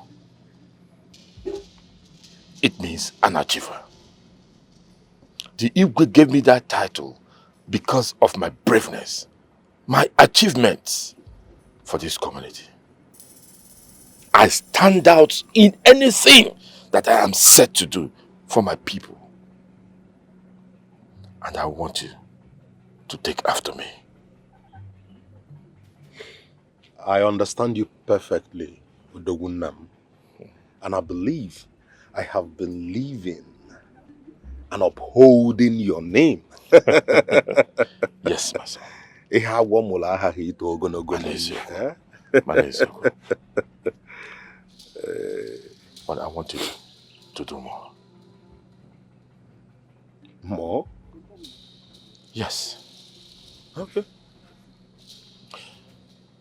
It means an achiever. The Igwe gave me that title because of my braveness, my achievements for this community. I stand out in anything that I am set to do for my people. And I want you to take after me. I understand you perfectly, Udogunam. And I believe I have been living and upholding your name. Yes, my son. But I want you to do more. More? Yes. Okay.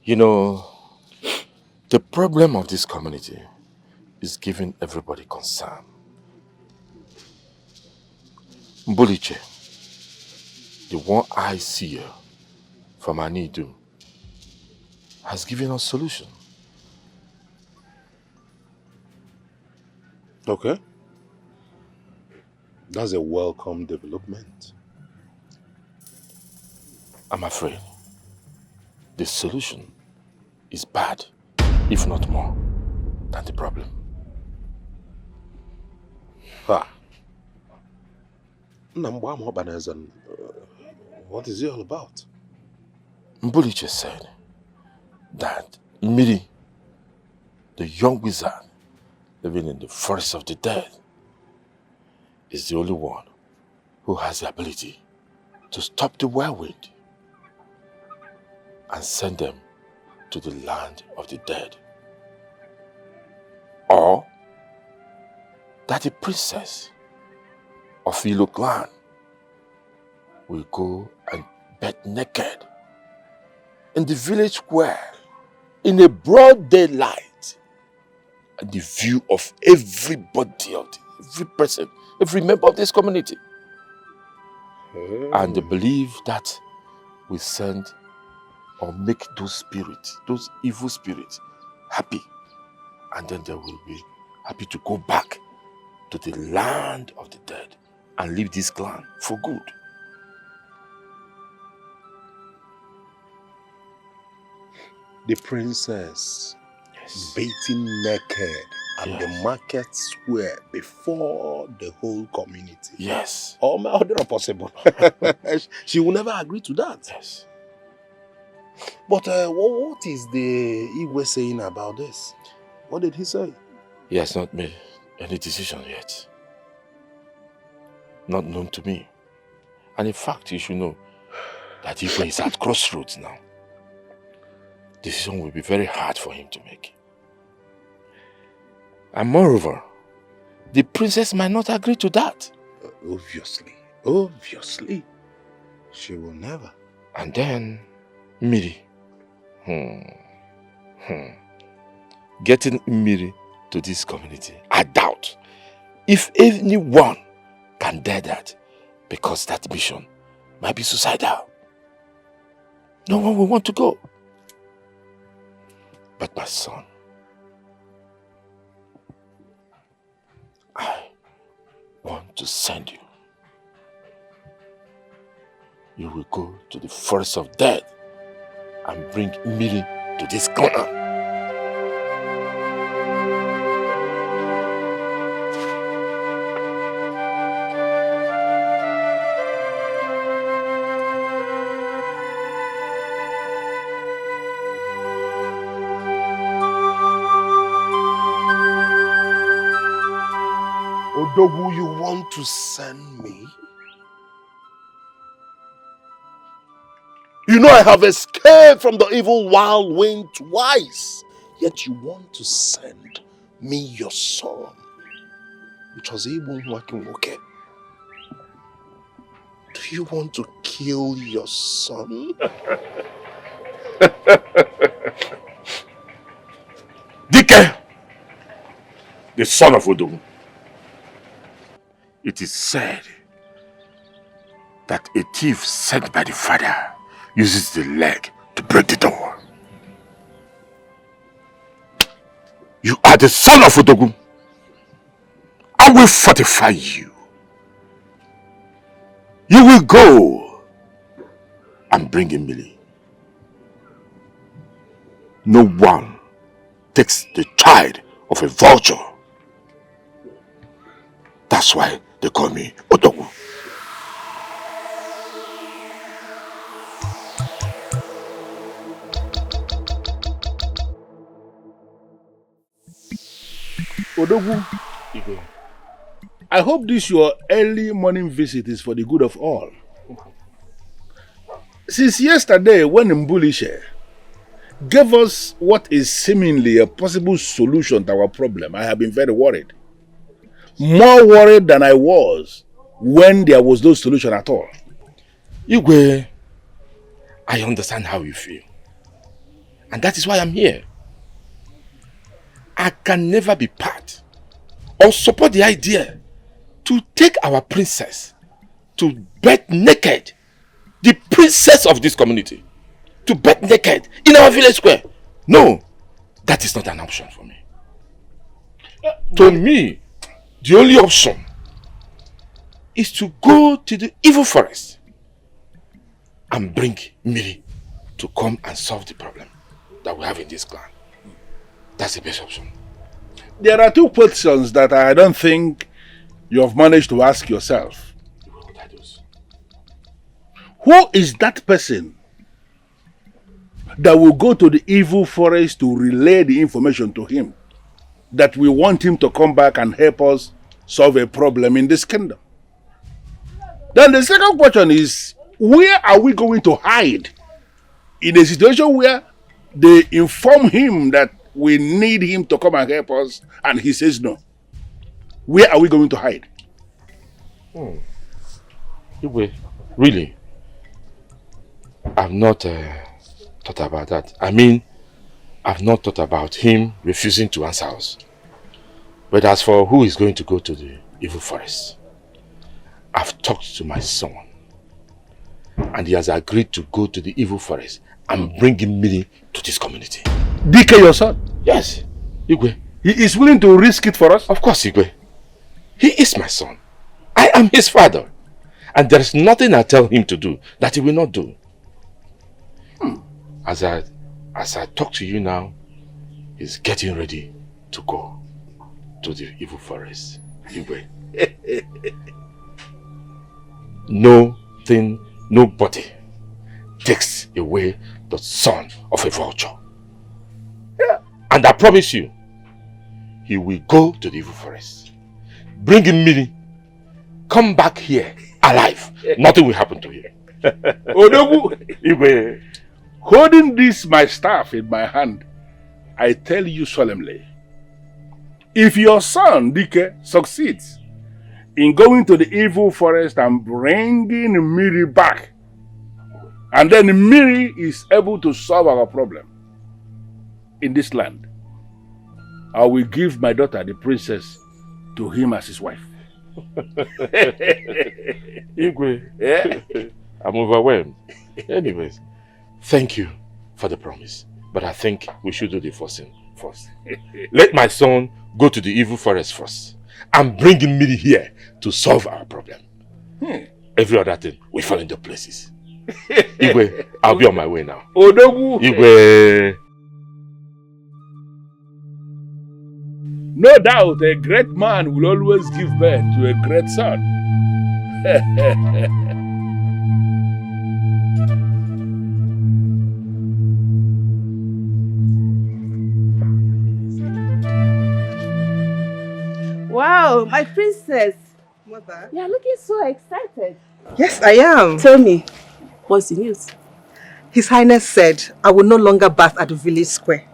You know, the problem of this community is giving everybody concern. Mbuliche, the one-eye seer from Ini Edo, has given us solution. Okay. That's a welcome development. I'm afraid the solution is bad, if not more, than the problem. Ha. What is it all about? Mbuliche said that Miri, the young wizard living in the forest of the dead, is the only one who has the ability to stop the whirlwind and send them to the land of the dead. Or that the princess of Ilo clan will go and bathe naked in the village square in a broad daylight, and the view of everybody, every person, every member of this community. And they believe that we send or make those spirits, those evil spirits, happy. And then they will be happy to go back to the land of the dead and leave this clan for good. the princess bathing naked at the market square before the whole community. Yes. All my other possible. She will never agree to that. Yes. But what is the Igwe saying about this? What did he say? He has not made any decision yet. Not known to me. And in fact, you should know that Igwe is at crossroads now. Decision will be very hard for him to make. And moreover, the princess might not agree to that. Obviously. She will never. And then, Miri. Getting Miri to this community, I doubt if anyone can dare that, because that mission might be suicidal. No one will want to go. But my son, I want to send you. You will go to the forest of death and bring Miri to this corner. Odogu, you want to send me? You know I have escaped from the evil wild wind twice. Yet you want to send me your son. It was even working okay. Do you want to kill your son? Dikeh, the son of Odogu. It is said that a thief sent by the father uses the leg to break the door. You are the son of Odogu. I will fortify you. You will go and bring Emily. No one takes the child of a vulture. That's why they call me Odogu. Odogu, I hope this your early morning visit is for the good of all. Since yesterday, when Mbulishe gave us what is seemingly a possible solution to our problem, I have been very worried. More worried than I was when there was no solution at all. Igwe, I understand how you feel. And that is why I'm here. I can never be part or support the idea to take our princess to bathe naked, the princess of this community, to bathe naked in our village square. No, that is not an option for me. To me, the only option is to go to the evil forest and bring Miri to come and solve the problem that we have in this clan. That's the best option. There are two questions that I don't think you have managed to ask yourself. Who is that person that will go to the evil forest to relay the information to him that we want him to come back and help us solve a problem in this kingdom? Then the second question is, where are we going to hide in a situation where they inform him that we need him to come and help us and he says no? Where are we going to hide? Really? I've not thought about that. I mean, I've not thought about him refusing to answer us. But as for who is going to go to the evil forest, I've talked to my son. And he has agreed to go to the evil forest and bring Miri to this community. Dikeh, your son? Yes, Igwe. He is willing to risk it for us? Of course, Igwe. He is my son. I am his father. And there is nothing I tell him to do that he will not do. As I As I talk to you now, he's getting ready to go to the evil forest. Igwe. Nobody takes away the son of a vulture. Yeah. And I promise you, he will go to the evil forest, bring him meaning, come back here alive. Nothing will happen to him. Odogu, Igwe, holding this my staff in my hand, I tell you solemnly, if your son Dikeh succeeds in going to the evil forest and bringing Miri back, and then Miri is able to solve our problem in this land, I will give my daughter, the princess, to him as his wife. Igwe, yeah. I'm overwhelmed. Anyways, thank you for the promise, but I think we should do the first thing first. Let my son go to the evil forest first and bring him Miri here to solve our problem. Every other thing will fall into places. Igwe, I'll be on my way now. Odogu. Igwe. No doubt a great man will always give birth to a great son. Wow, my princess. Mother. You are looking so excited. Yes, I am. Tell me, what's the news? His Highness said I will no longer bath at the village square.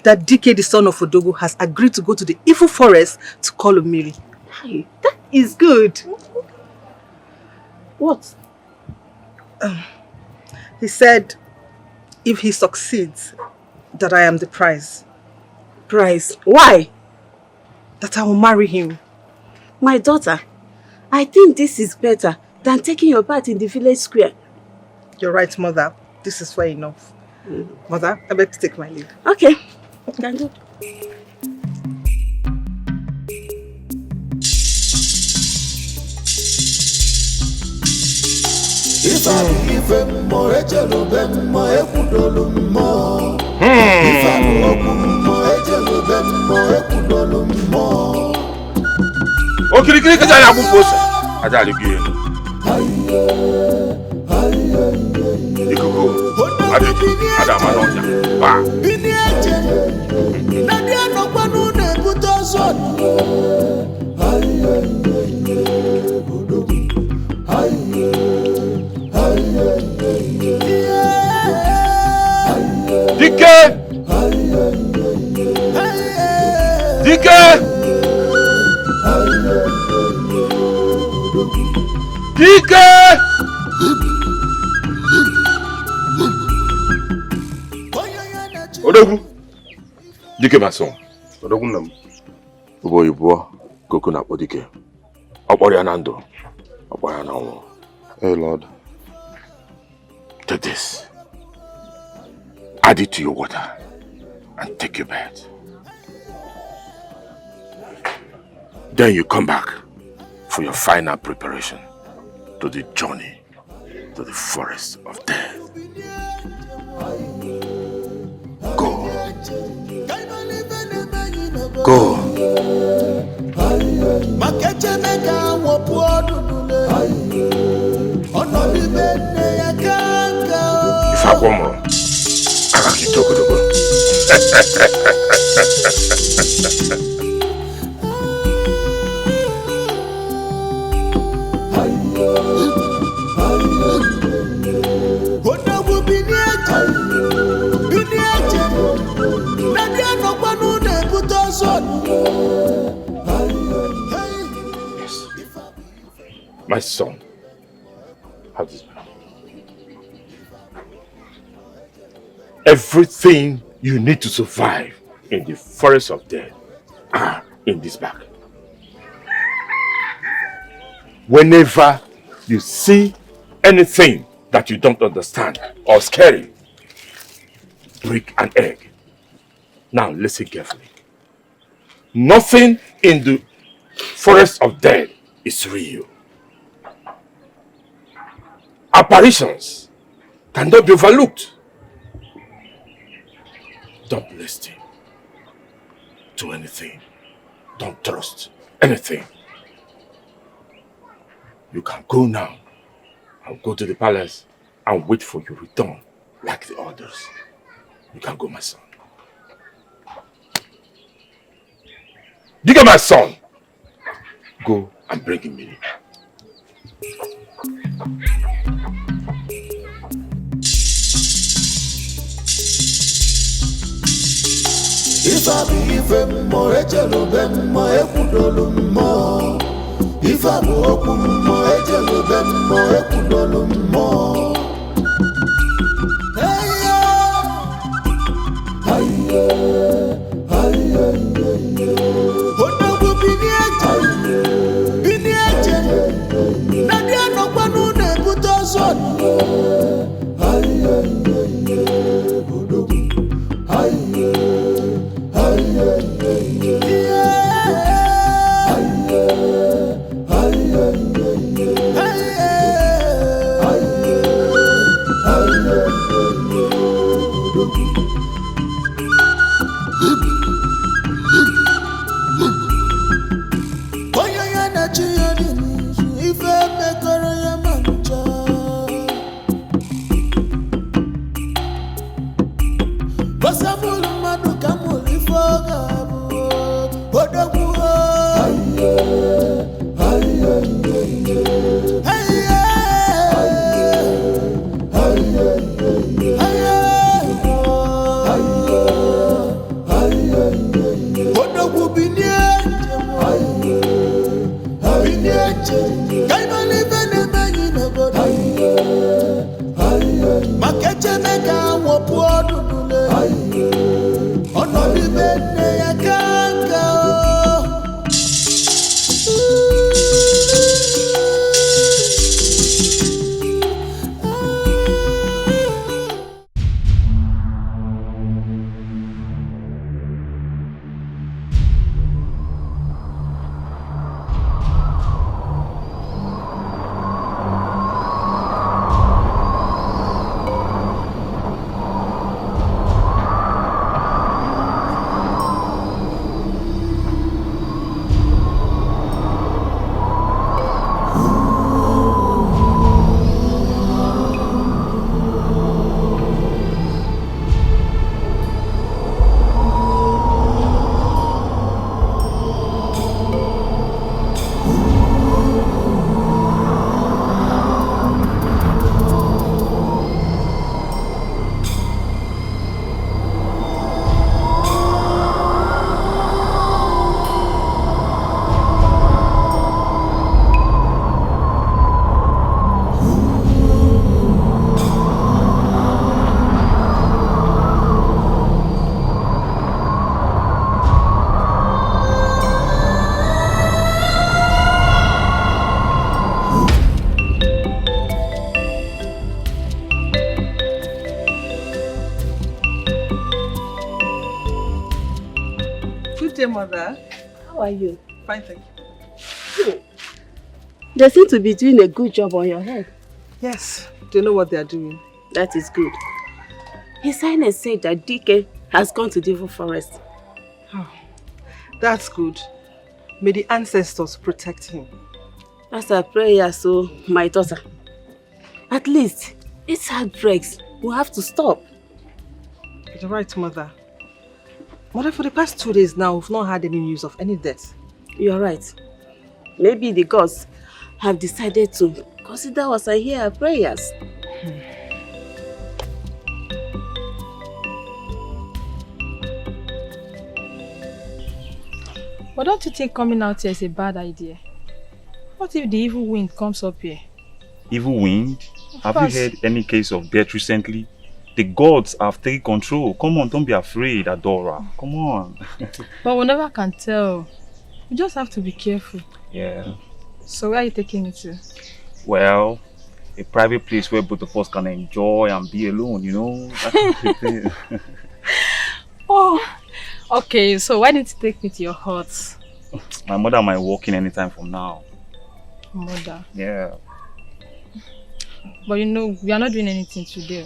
That Dikeh, the son of Odogu, has agreed to go to the evil forest to call Miri. Hey, that is good. What? He said if he succeeds, that I am the prize. Prize? Why? That I will marry him. My daughter, I think this is better than taking your part in the village square. You're right, Mother. This is fair enough. Mother, I beg to take my leave. Okay. Can do. If I give more, ejelo bemmo, ekudolo mo. If I walk more, ejelo bemmo, ekudolo mo. Okay, kiri kaja ya buposa. Aja ligi. Ikuku. Ada manonya. Ba. Bini aje. Nadia no kwanu ne buto son. Dikeh! Dikeh! Dikeh! Odogu! Dikeh, my son. Odogu nam. Ubo yubo, koko na po Dikeh. Opori anando. Opori anando. Hey, Lord. Take this. Add it to your water and take your bath. Then you come back for your final preparation to the journey to the forest of death. Go. Go. If I come wrong, I can keep talking to go. Yes. My son, have this back. Everything you need to survive in the forest of death are in this bag. Whenever you see anything that you don't understand or scary, break an egg. Now listen carefully. Nothing in the forest of death is real. Apparitions cannot be overlooked. Don't listen to anything. Don't trust anything. You can go now. I'll go to the palace and wait for your return like the others. You can go, my son. Dikeh, my son! Go and bring him in. If I be more ejelo bemmo ekudolo mo. If I be more ejelo bemmo ekudolo mo. Hey Odogu bini eje. Nadia no kwanu ne buto son. Odogu. Mother. How are you? Fine, thank you. They seem to be doing a good job on your head. Yes, they know what they are doing. That is good. His Highness said that Dikeh has gone to the evil forest. Oh, that's good. May the ancestors protect him. That's our prayer, so my daughter. At least, it's heartbreaks. We'll have to stop. You're right, Mother. Mother, for the past 2 days now, we've not had any news of any death. You're right. Maybe the gods have decided to consider us and hear our prayers. But don't you think coming out here is a bad idea? What if the evil wind comes up here? Evil wind? Have you heard any case of death recently? The gods have taken control. Come on, don't be afraid, Adora. Come on. But we never can tell. We just have to be careful. Yeah. So where are you taking me to? Well, a private place where both of us can enjoy and be alone, you know? That's the thing. Oh, okay. So why didn't you take me to your hut? My mother might walk in anytime from now. Mother? Yeah. But you know, we are not doing anything today.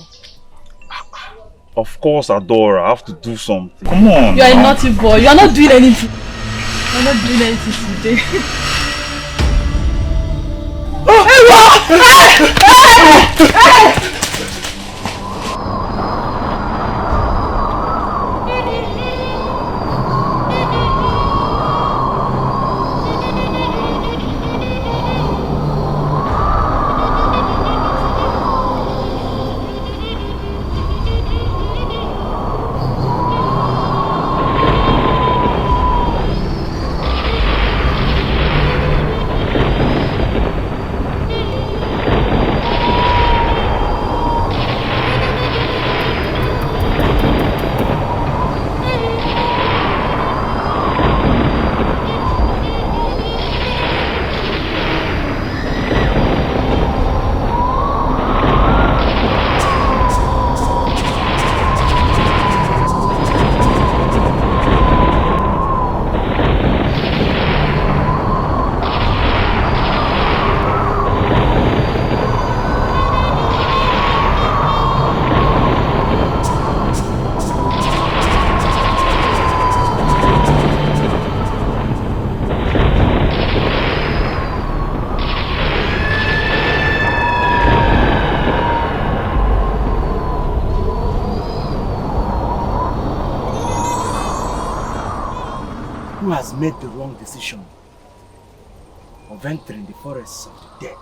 Of course, Adora, I have to do something. Come on. You are a naughty boy. You are not doing anything. You are not doing anything today. Who has made the wrong decision of entering the forests of the dead?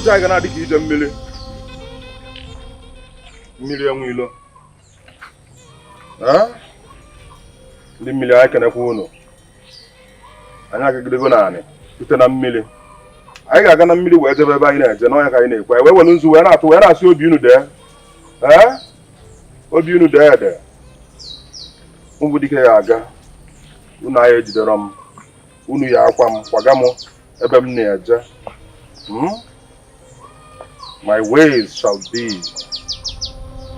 ije anyị ga na-adị ka ije mmiri mmiri enwe ilo ndị mmiri anyị kenekwa unu anyị agagidego naanị site na mmiri anyị ga-aga na mmiri wee jebe ebe anyị na-eje n'ọnya ka anyị na-ekwe wee were nzu wee na-atụ wee na-asị obi unu dee obi unu dee ede ụmụ dike ya aga unu anyị ejidere m unu ya akwa m kwaga m ebe m na-eje my ways shall be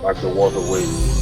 like the waterways.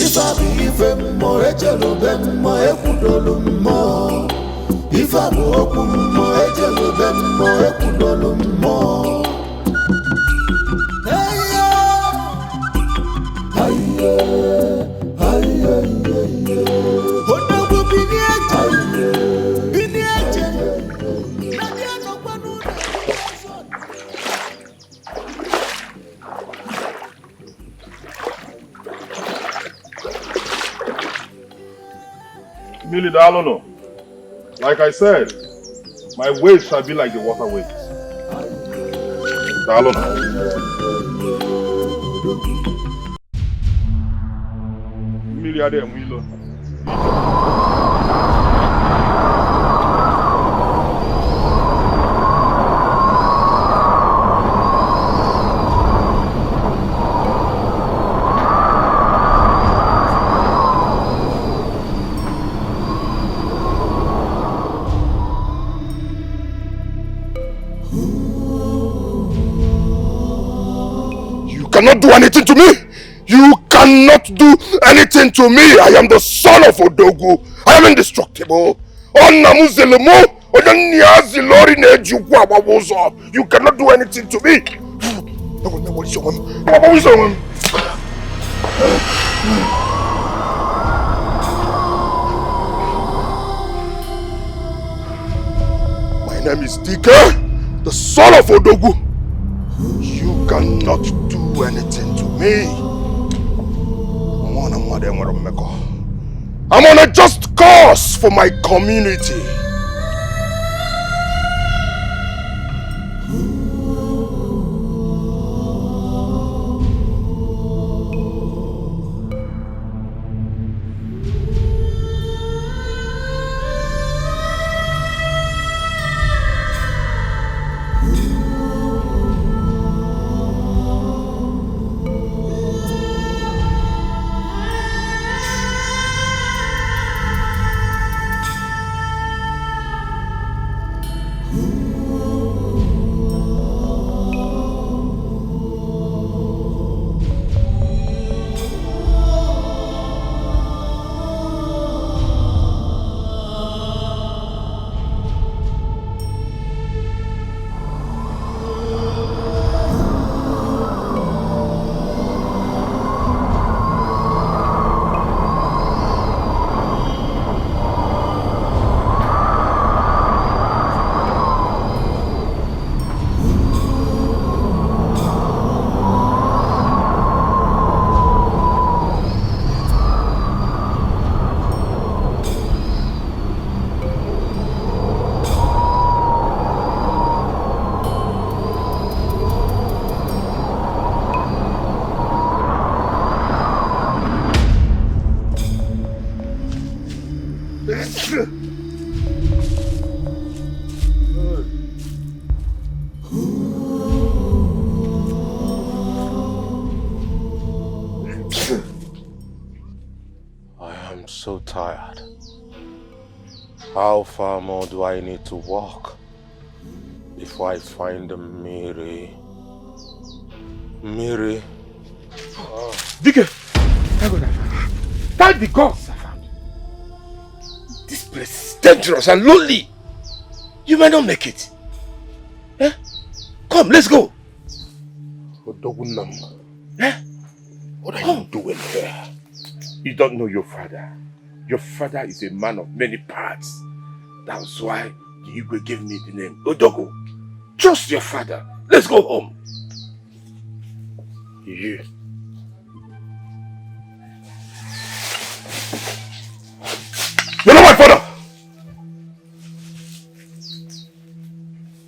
Ifa bu ife mmụọ ejelube mmụọ ekwudolu mmụọ. Ifa bu okwu mmụọ ejelube mmụọ ekwudolu mmụọ. Odogwu bini eje. Millie Dalono, like I said, my ways shall be like the waterways. Dalono. Millie Ade and Willow. Cannot do anything to me. You cannot do anything to me. I am the son of Odogu. I am indestructible. You cannot do anything to me. My name is Dikeh, the son of Odogu. You cannot do anything to me. I'm on a just cause for my community. So tired. How far more do I need to walk before I find the Miri? Miri? Oh. Dikeh! Thank the gods I found you. This place is dangerous and lonely. You may not make it. Eh? Come, let's go. Odogunam. Eh? What are you doing here? You don't know your father. Your father is a man of many parts. That's why the Igwe gave me the name Odogu. Trust your father. Let's go home. You. You're not my father.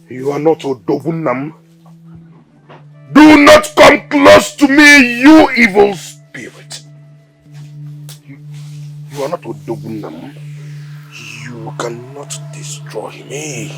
You are not Odogunam. Do not come close to me, you evil spirit. You are not Odogunam. You cannot destroy me.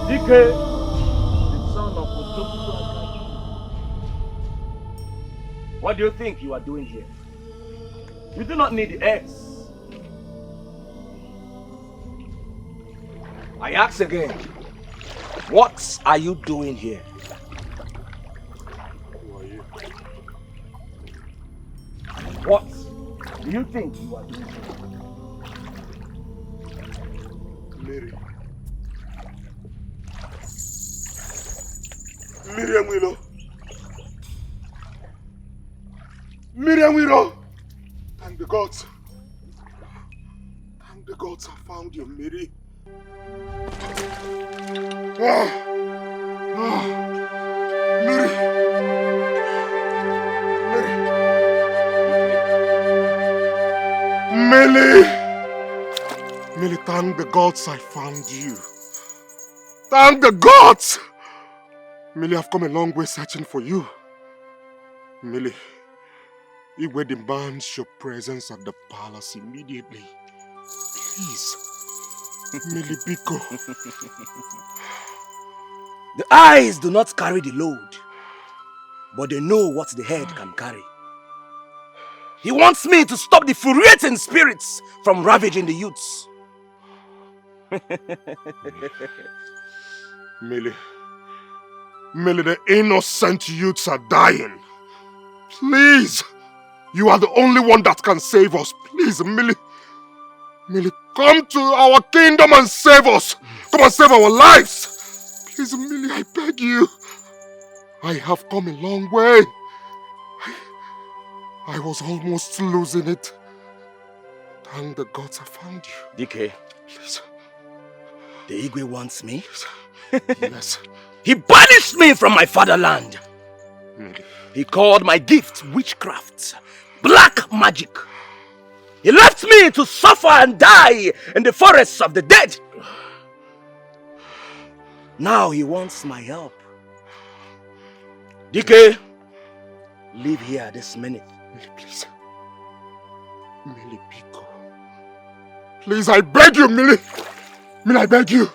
Dikeh, the son of Odogu. What do you think you are doing here? You do not need eggs. I ask again, what are you doing here? Who are you? What do you think you are doing here? Mary. Miriam Willow. Miriam Willow. Thank the gods. Thank the gods I found you, Mary. Mary. Millie, thank the gods I found you. Thank the gods! Millie, I've come a long way searching for you. Millie, Igwe demands your presence at the palace immediately. Please. Millie Biko. The eyes do not carry the load, but they know what the head can carry. He wants me to stop the infuriating spirits from ravaging the youths. Millie, the innocent youths are dying. Please, you are the only one that can save us. Please, Millie, come to our kingdom and save us. Come and save our lives. Please, Millie, I beg you. I have come a long way. I was almost losing it. Thank the gods I found you. Dikeh, please. The Igwe wants me. Yes. He banished me from my fatherland. He called my gift witchcraft, black magic. He left me to suffer and die in the forests of the dead. Now he wants my help. Dikeh, leave here this minute. Please. Millie Biko. Please, I beg you, Millie. Millie, I beg you.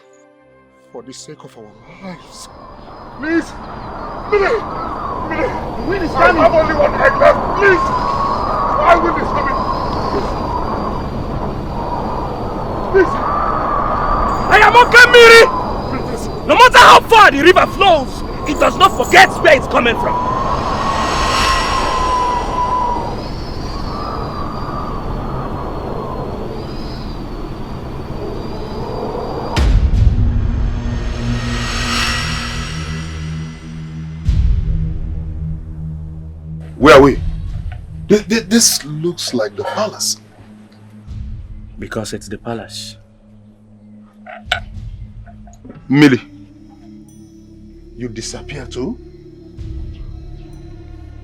For the sake of our lives. Please. Millie. The wind is coming. I have only one egg left. Please. Why wind is coming? Please. I am okay, Miri. No matter how far the river flows, it does not forget where it's coming from. Where are we? This looks like the palace. Because it's the palace. Millie, you disappear too?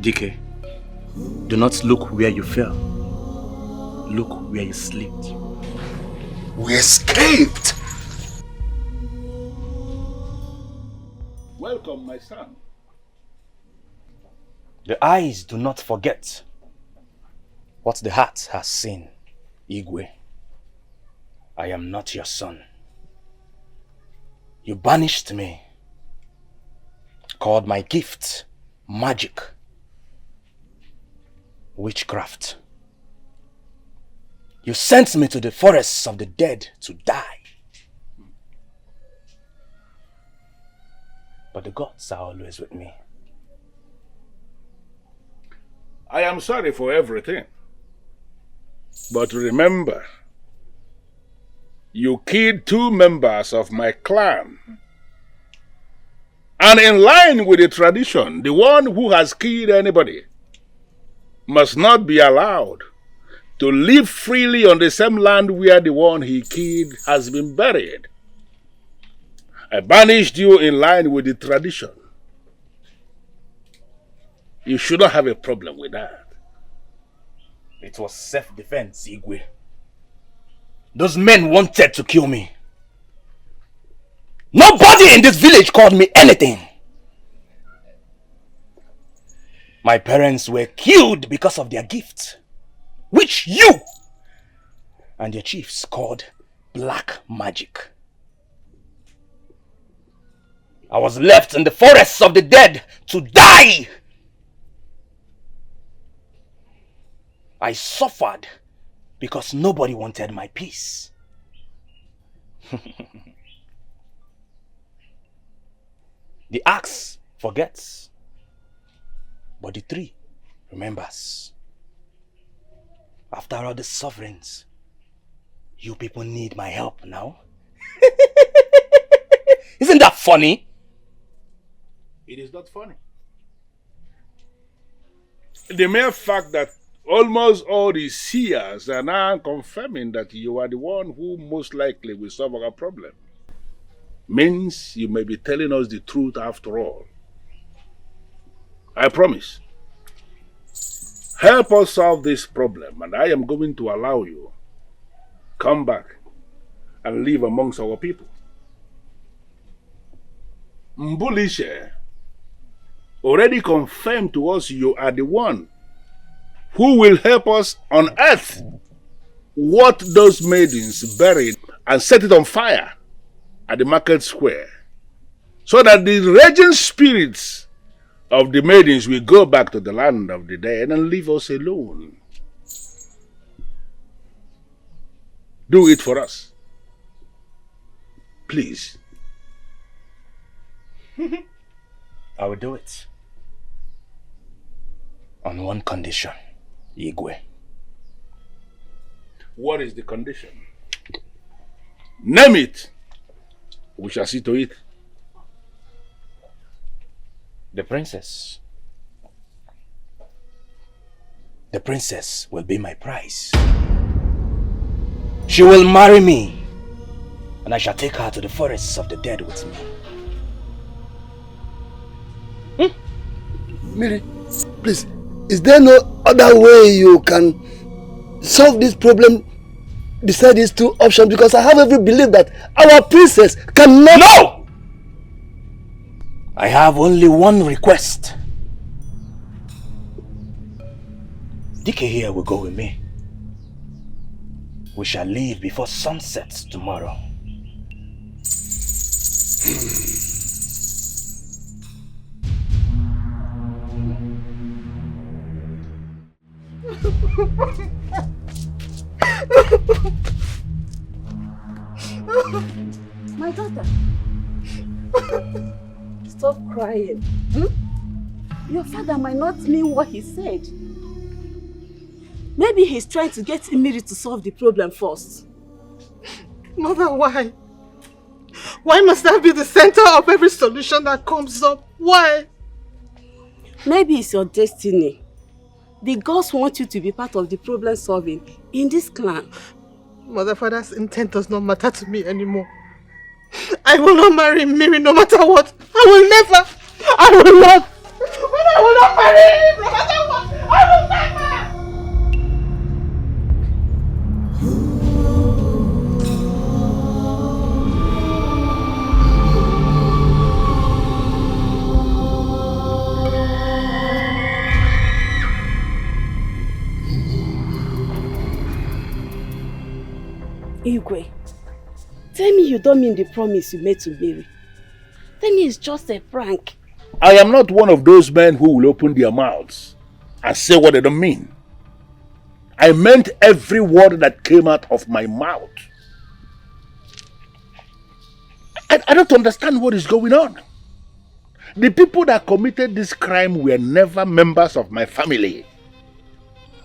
Dikeh, do not look where you fell. look where you slept. We escaped! Welcome, my son. The eyes do not forget what the heart has seen, Igwe. I am not your son. You banished me, called my gift magic, witchcraft. You sent me to the forests of the dead to die. But the gods are always with me. I am sorry for everything. But remember, you killed 2 members of my clan. And in line with the tradition, the one who has killed anybody must not be allowed to live freely on the same land where the one he killed has been buried. I banished you in line with the tradition. You shouldn't have a problem with that. It was self-defense, Igwe. Those men wanted to kill me. Nobody in this village called me anything. My parents were killed because of their gift, which you and your chiefs called black magic. I was left in the forests of the dead to die. I suffered because nobody wanted my peace. The axe forgets, but the tree remembers. After all the sufferings, you people need my help now. Isn't that funny? It is not funny. The mere fact that almost all the seers are now confirming that you are the one who most likely will solve our problem means you may be telling us the truth after all. I promise. Help us solve this problem and I am going to allow you come back and live amongst our people. Mbulishe already confirmed to us you are the one who will help us unearth what those maidens buried and set it on fire at the market square, so that the raging spirits of the maidens will go back to the land of the dead and leave us alone. Do it for us. Please. I will do it. On one condition, Igwe. What is the condition? Name it. We shall see to it. The princess. The princess will be my prize. She will marry me, and I shall take her to the forests of the dead with me. Miri, please, is there no other way you can solve this problem beside these 2 options? Because I have every belief that our princess cannot... No! I have only one request. Dikeh here will go with me. We shall leave before sunset tomorrow. My daughter, stop crying. Your father might not mean what he said. Maybe he's trying to get Imiri to solve the problem first. Mother, why? Why must that be the center of every solution that comes up? Why? Maybe it's your destiny. The gods want you to be part of the problem solving in this clan. Mother, father's intent does not matter to me anymore. I will not marry Miri no matter what. I will never. I will not. But I will not marry him no matter what. I will never. Igwe, tell me you don't mean the promise you made to Mary. Tell me it's just a prank. I am not one of those men who will open their mouths and say what they don't mean. I meant every word that came out of my mouth. I don't understand what is going on. The people that committed this crime were never members of my family.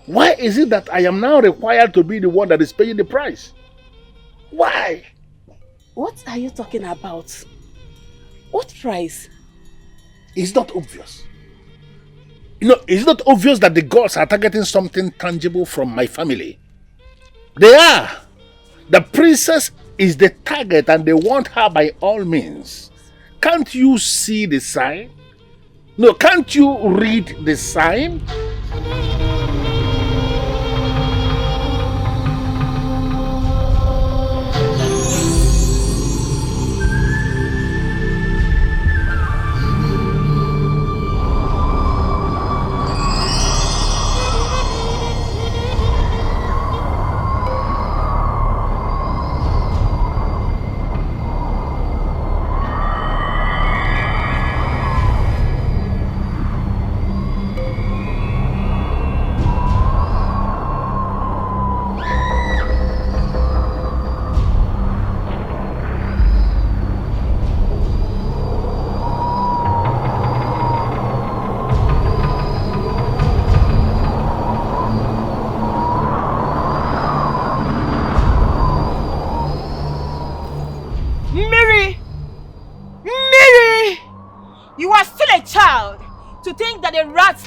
Why is it that I am now required to be the one that is paying the price? Why? What are you talking about? What price? It's not obvious. You know, it's not obvious that the gods are targeting something tangible from my family. They are. The princess is the target and they want her by all means. Can't you see the sign? No, can't you read the sign?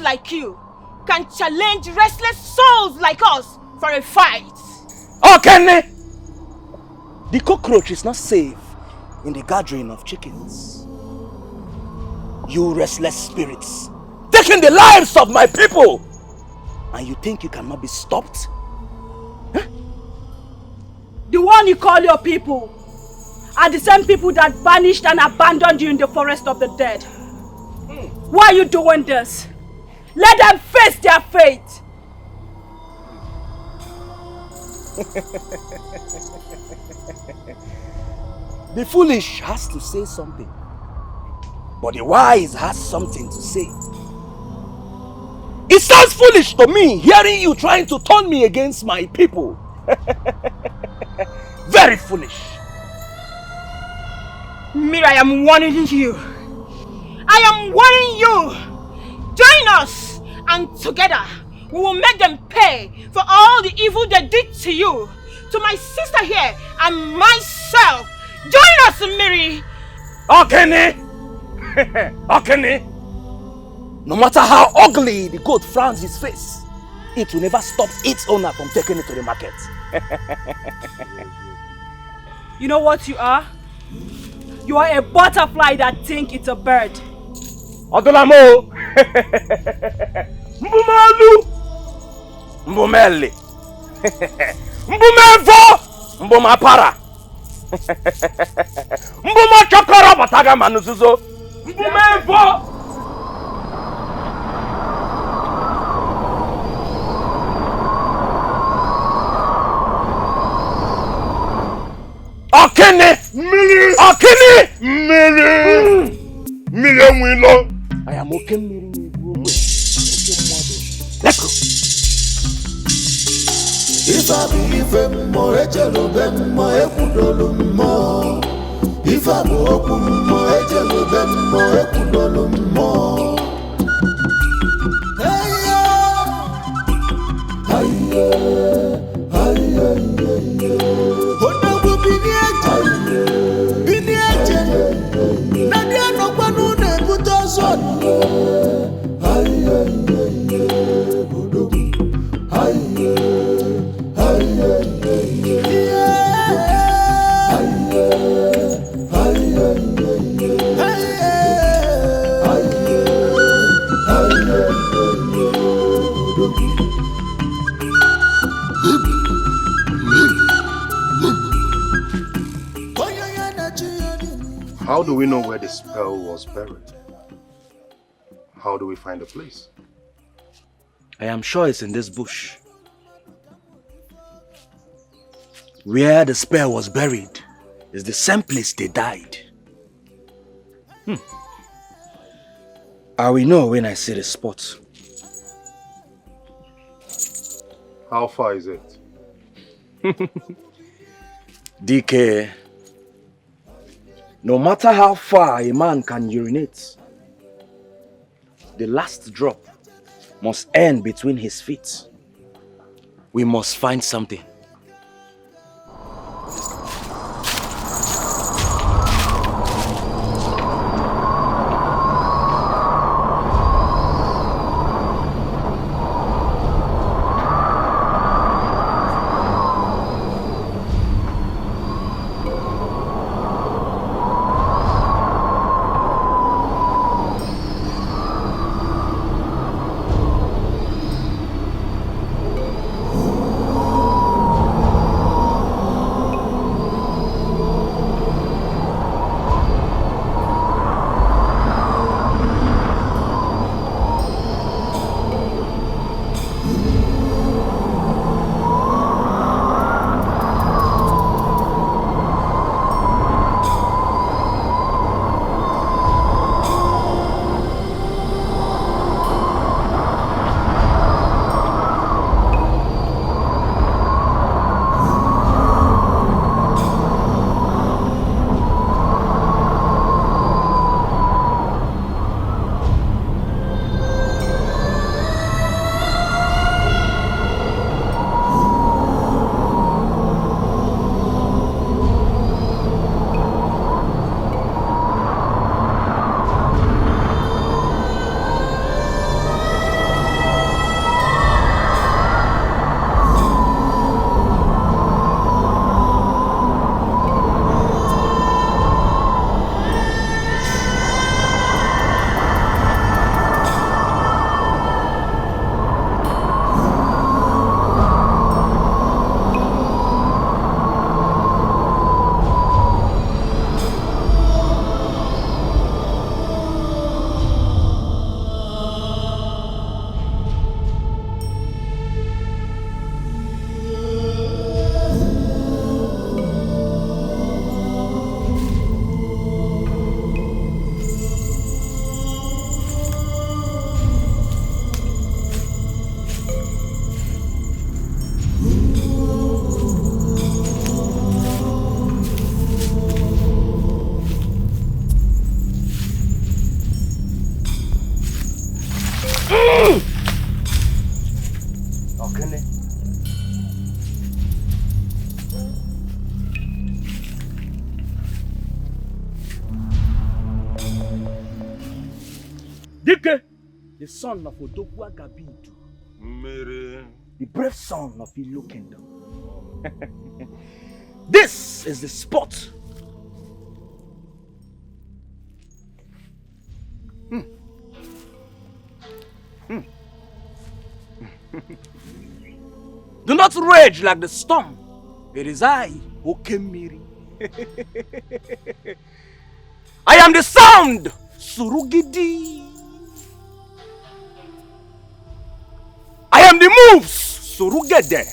Like you can challenge restless souls like us for a fight. Okay, the cockroach is not safe in the gathering of chickens. You restless spirits, taking the lives of my people, and you think you cannot be stopped? Huh? The one you call your people are the same people that banished and abandoned you in the forest of the dead. Why are you doing this? Let them face their fate! The foolish has to say something, but the wise has something to say. It sounds foolish to me hearing you trying to turn me against my people. Very foolish. Mira, I am warning you. I am warning you. Join us, and together we will make them pay for all the evil they did to you, to my sister here, and myself. Join us, Miri. Okene! Okene! No matter how ugly the goat frowns his face, it will never stop its owner from taking it to the market. You know what you are? You are a butterfly that thinks it's a bird. Odolamo! Mbumalu! Mbumele! Mbumevo! Mbumapara! Mbuma chokoro bataga manuzuzo! Mbumevo! Okene! Mili! Okene! Mili! Mili Mwilo! I am okay, Miri. Let's go. If I be mo ejelo mo ekudolo mo. If I be mo ejelo mo ekudolo mo. How do we know where the spell was buried? How do we find the place? I am sure it's in this bush. Where the spear was buried is the same place they died. I will know when I see the spot. How far is it? Dikeh, no matter how far a man can urinate, the last drop must end between his feet. We must find something. Dikeh, the son of Odogwu Agabidu, the brave son of Ilo Kingdom. This is the spot. Do not rage like the storm. It is I, Okemiri. I am the sound, Surugidi. I am the moves, Surugede.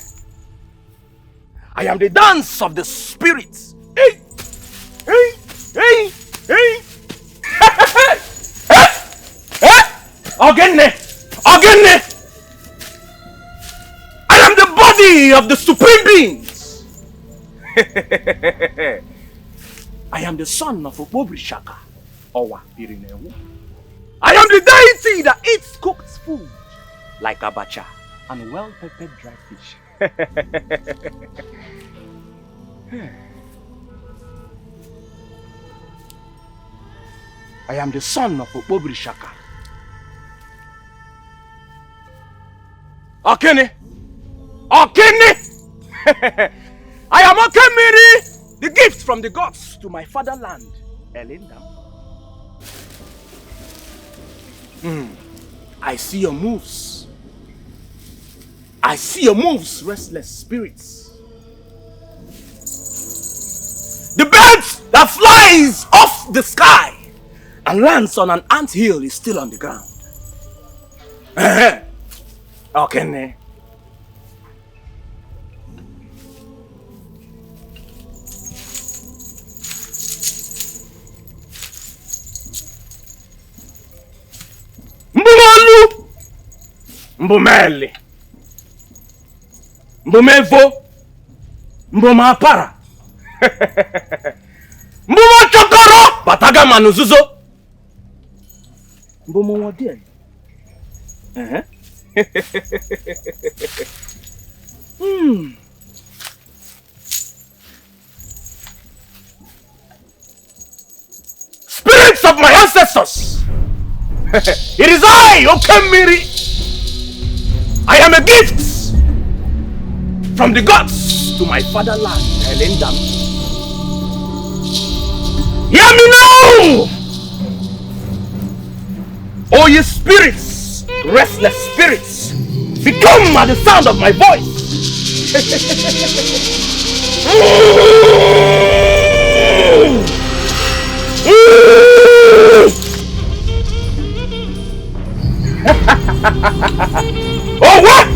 I am the dance of the spirits. Hey, hey, hey, hey. Again. I am the body of the supreme beings. I am the son of Obobrishaka. Owa Irinewu. I am the deity that eats cooked food like abacha and well-peppered dry fish. I am the son of Obobrishaka. Okene! I am Okemiri, the gift from the gods to my fatherland, Elendam. I see your moves. I see your moves, restless spirits. The bird that flies off the sky and lands on an anthill is still on the ground. Okene. Mbumeli. Mbumevo. Mbumapara. Mbumachokoro. Bataga manuzuzo. Mbumwadien. Spirits of my ancestors! It is I, Okemiri! I am a gift from the gods to my fatherland, Elendam. Hear me now! O ye spirits, restless spirits, become at the sound of my voice! Oh, what?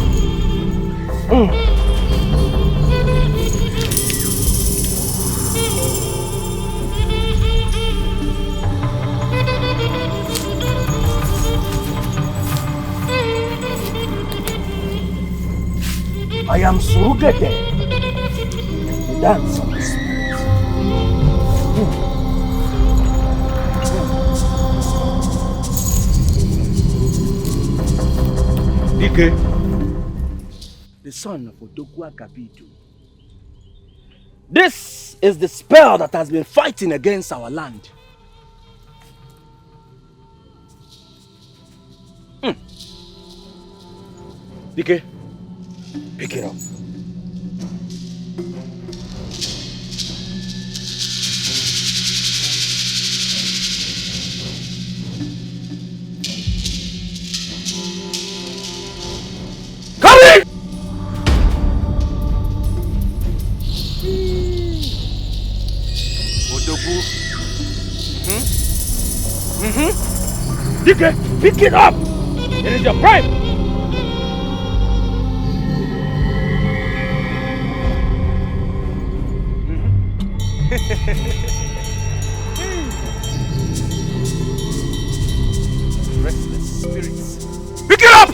I am Surugete, the dance of the spirit. Dikeh, the son of Odogwa Kabidu. This is the spell that has been fighting against our land. Dikeh, pick it up. Dikeh, pick it up! It is your prime! Restless spirits. Pick it up!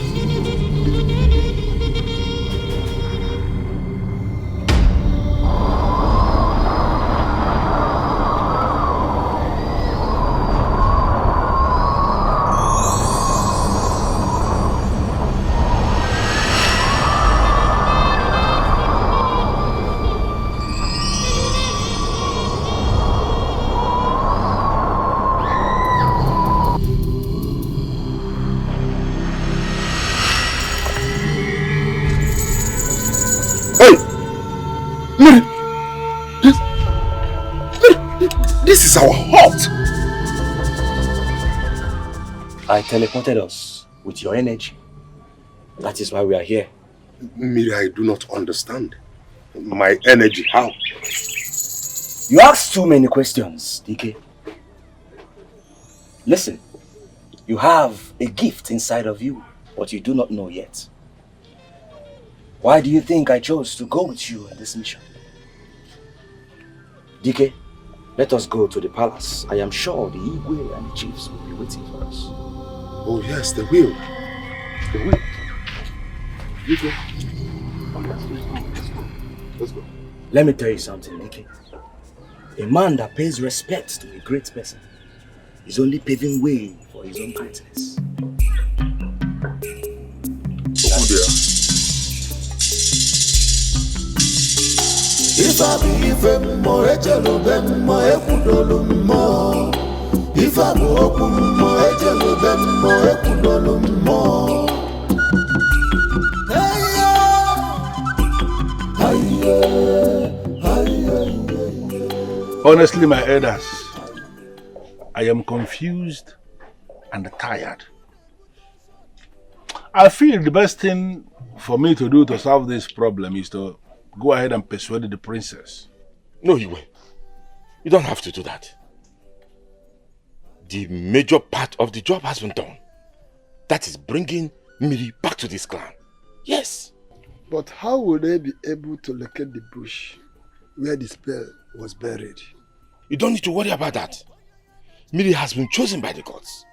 This is our hut. I teleported us with your energy. That is why we are here. Miri, I do not understand. My energy, how? You ask too many questions, Dikeh. Listen, you have a gift inside of you, but you do not know yet. Why do you think I chose to go with you in this mission? Dikeh, let us go to the palace. I am sure the Igwe and the chiefs will be waiting for us. Oh yes, they will. They will. Dikeh. Oh yes, let's go. Let's go. Let me tell you something, Dikeh. A man that pays respect to a great person is only paving way for his own greatness. Oh dear. If I be more ejelo bemmo ekudolo mo. If I be more ejelo bemmo ekudolo mo. Honestly, my elders, I am confused and tired. I feel the best thing for me to do to solve this problem is to go ahead and persuade the princess. No, Igwe. You don't have to do that. The major part of the job has been done. That is bringing Miri back to this clan. Yes. But how will they be able to locate the bush where the spell was buried? You don't need to worry about that. Miri has been chosen by the gods.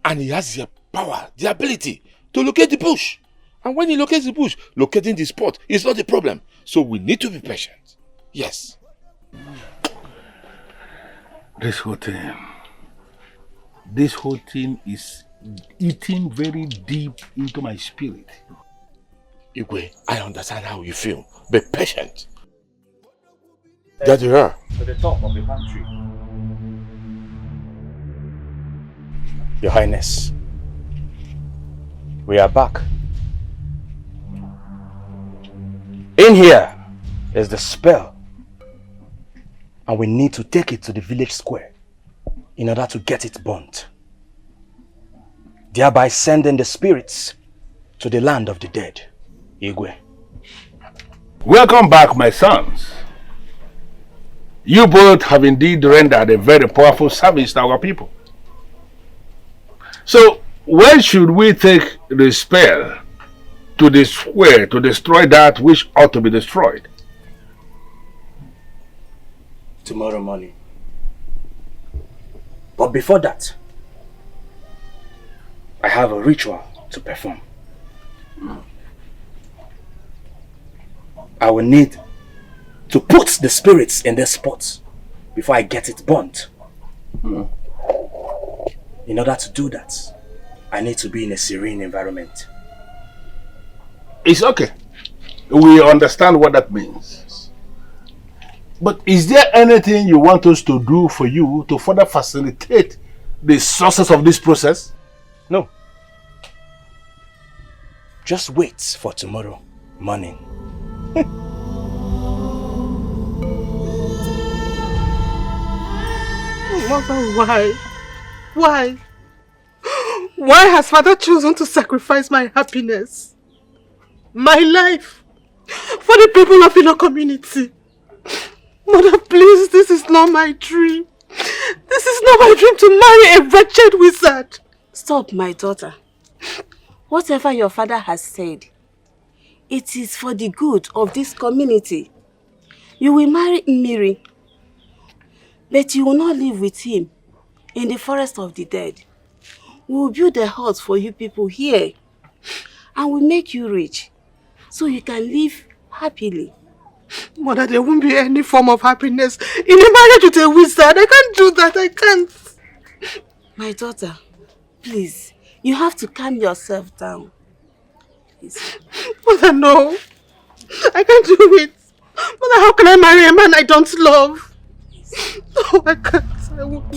And he has the power, the ability to locate the bush. And when he locates the bush, locating the spot is not the problem. So we need to be patient. Yes. This whole thing is eating very deep into my spirit. Igwe, I understand how you feel. Be patient. There you are. To the top of the pantry. Your Highness, we are back. In here is the spell, and we need to take it to the village square in order to get it burnt, thereby sending the spirits to the land of the dead. Igwe. Welcome back, my sons. You both have indeed rendered a very powerful service to our people. So, when should we take the spell to the square to destroy that which ought to be destroyed? Tomorrow morning. But before that, I have a ritual to perform. I will need to put the spirits in their spots before I get it burnt. In order to do that, I need to be in a serene environment. It's okay. We understand what that means. But is there anything you want us to do for you to further facilitate the success of this process? No. Just wait for tomorrow morning. Mother, why? Why? Why has Father chosen to sacrifice my happiness, my life, for the people of your community? Mother, please, this is not my dream. This is not my dream to marry a wretched wizard. Stop, my daughter. Whatever your father has said, it is for the good of this community. You will marry Miri, but you will not live with him in the forest of the dead. We will build a house for you people here and will make you rich so you can live happily. Mother, there won't be any form of happiness in a marriage with a wizard. I can't do that. I can't. My daughter, please, you have to calm yourself down. Please. Mother, no. I can't do it. Mother, how can I marry a man I don't love? No, I can't. I won't.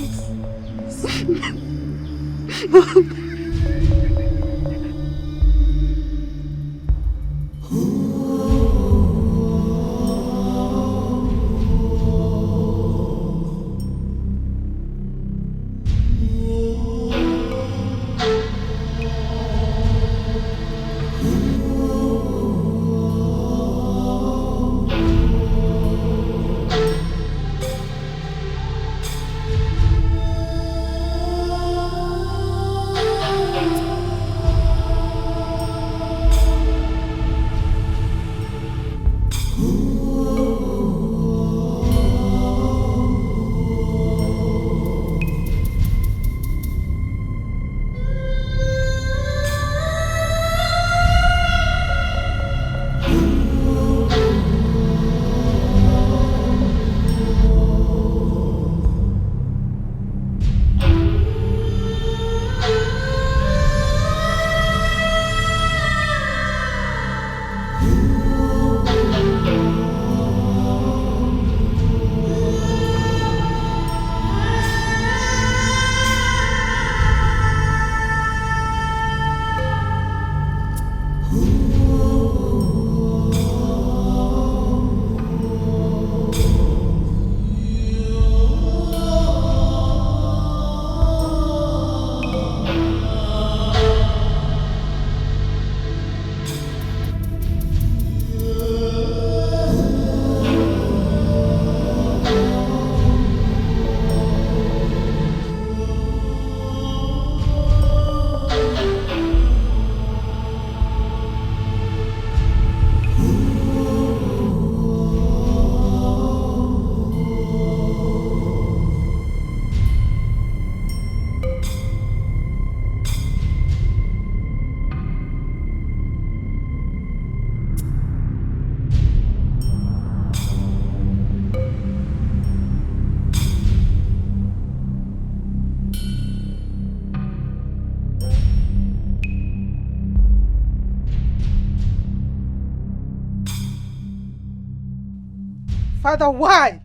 Father, why?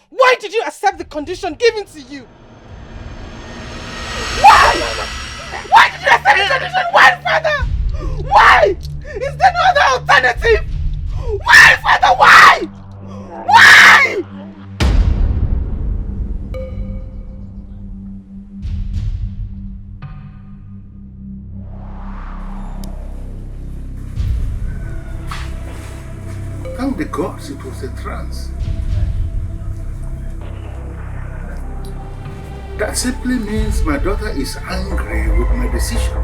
Why did you accept the condition given to you? Why? Why did you accept the condition? Why, Father? Why? Is there no other alternative? Why, Father? Why? Why? Thank the gods it was a trance. That simply means my daughter is angry with my decision.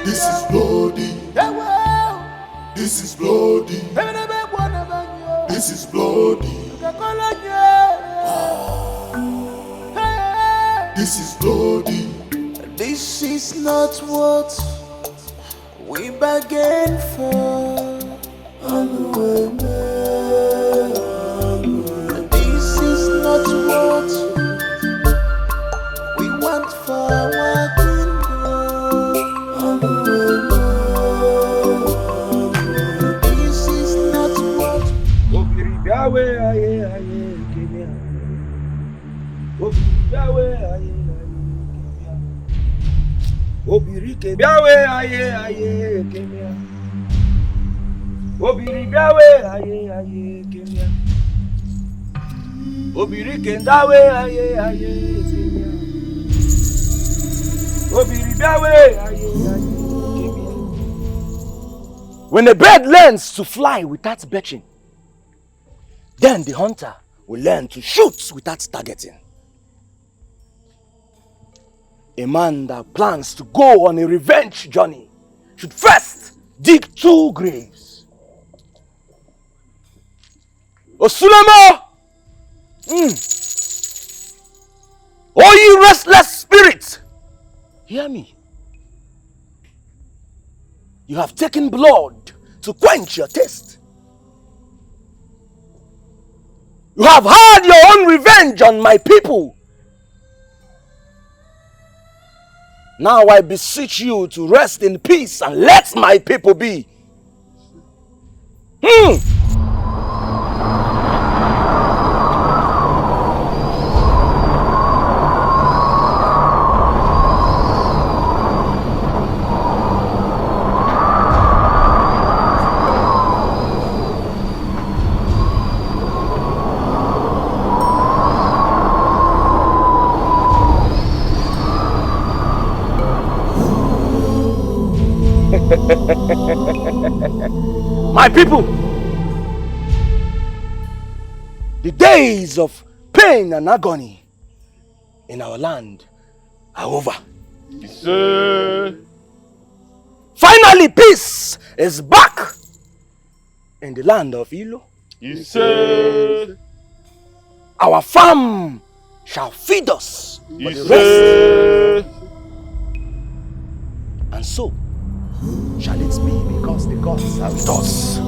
This is bloody. This is bloody. This is bloody. This is bloody. This is not what we bargained for. This is not what we want for our kingdom. This is not what Obirike biawe aye aye kemia. Obiri biawe aye aye kemia. Obirike ndawe aye aye kemia. Obiri biawe aye aye kemia. When a bird learns to fly without perching, then the hunter will learn to shoot without targeting. A man that plans to go on a revenge journey should first dig 2 graves. Osulemo! Oh, ye restless spirits! Hear me. You have taken blood to quench your thirst. You have had your own revenge on my people. Now I beseech you to rest in peace and let my people be. My people, the days of pain and agony in our land are over. Finally, peace is back in the land of Ilo. Our farm shall feed us for the rest. And so shall it be, because the gods are with us.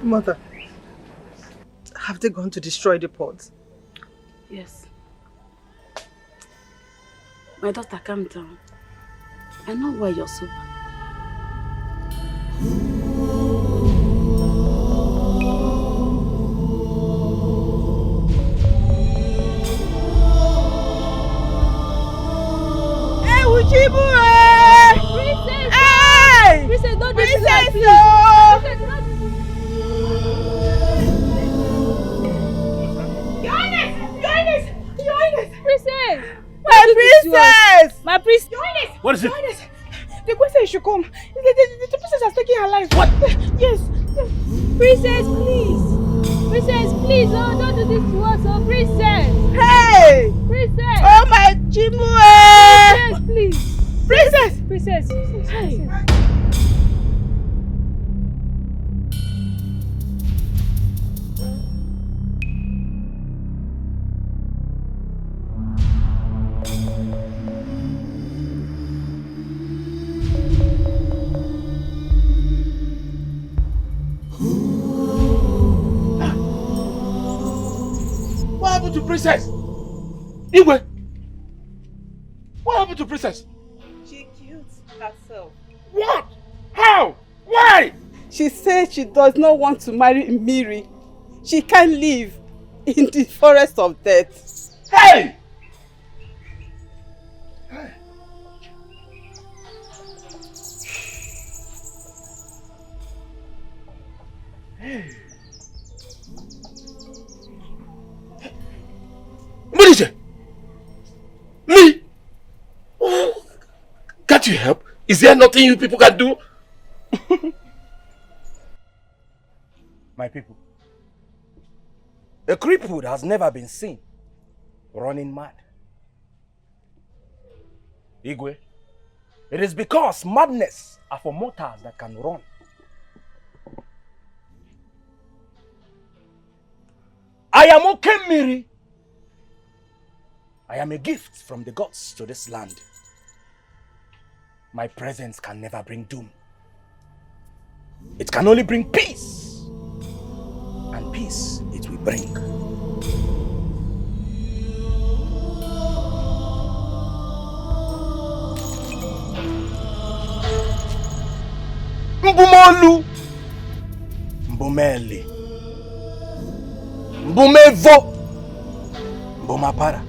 Mother, have they gone to destroy the pot? Yes. My daughter, calm down. I know why you're so bad. Hey, Uchibu! Princess! Hey! Princess, don't do Princess! that, please. Princess, don't. Your Highness! Your Highness! Your priest. What is it? The queen said you should come. The princess has taken her life. What? Yes. Princess, please. Princess, please. Oh, don't do this to us. Oh, princess. Hey! Princess. Oh, my Chimu! Princess, please. Princess! Princess. Hey. What happened to Princess? Igwe! What happened to Princess? She killed herself. What? How? Why? She said she does not want to marry Miri. She can't live in the forest of death. Hey! What is it? Me? Oh, can't you help? Is there nothing you people can do? My people, a crippled has never been seen running mad. Igwe, it is because madness are for mortals that can run. I am Okemiri. I am a gift from the gods to this land. My presence can never bring doom. It can only bring peace. And peace it will bring. Mbumolu, Mbumeli, Mbumevo, Mbumapara,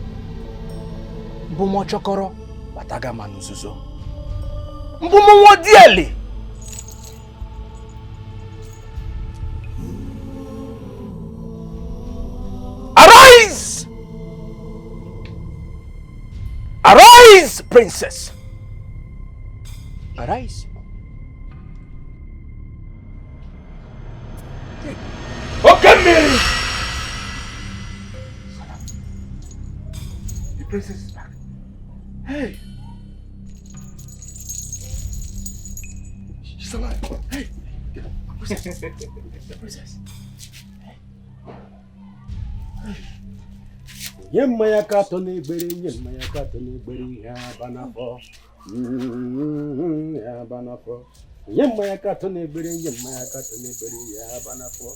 Mbumochokoro, Bataga Manuzuzo, Mbumwodieli. Arise! Arise, princess! Arise. Okay, Mary! The princess is back. Hey! She's alive. Hey! The princess. The princess. Yemaya katone beri, yemaya katone beri, ya banafo. Ya banafo. Yemaya katone beri, yemaya katone beri, ya banafo.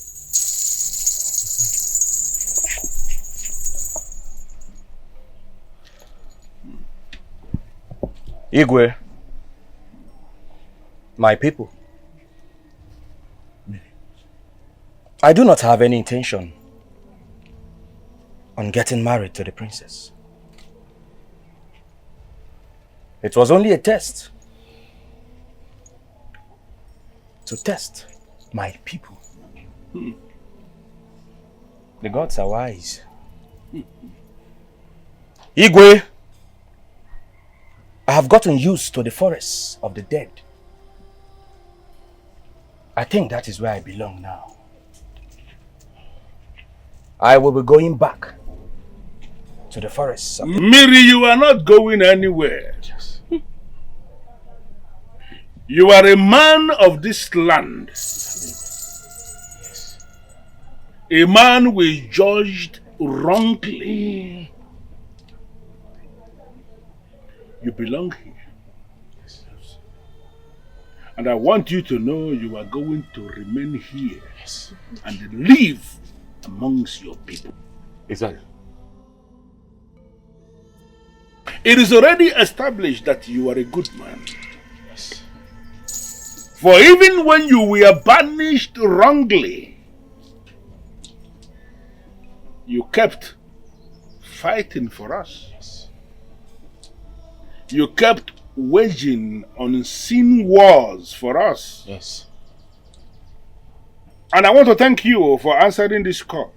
Igwe, my people, I do not have any intention on getting married to the princess. It was only a test to test my people. The gods are wise. Igwe, I have gotten used to the forests of the dead. I think that is where I belong now. I will be going back to the forests of the... Miri, you are not going anywhere. Yes. You are a man of this land. Yes. A man we judged wrongly. You belong here. Yes. And I want you to know you are going to remain here. Yes. And live amongst your people. Exactly. It is already established that you are a good man. Yes. For even when you were banished wrongly, you kept fighting for us. Yes. You kept waging unseen wars for us. Yes. And I want to thank you for answering this call.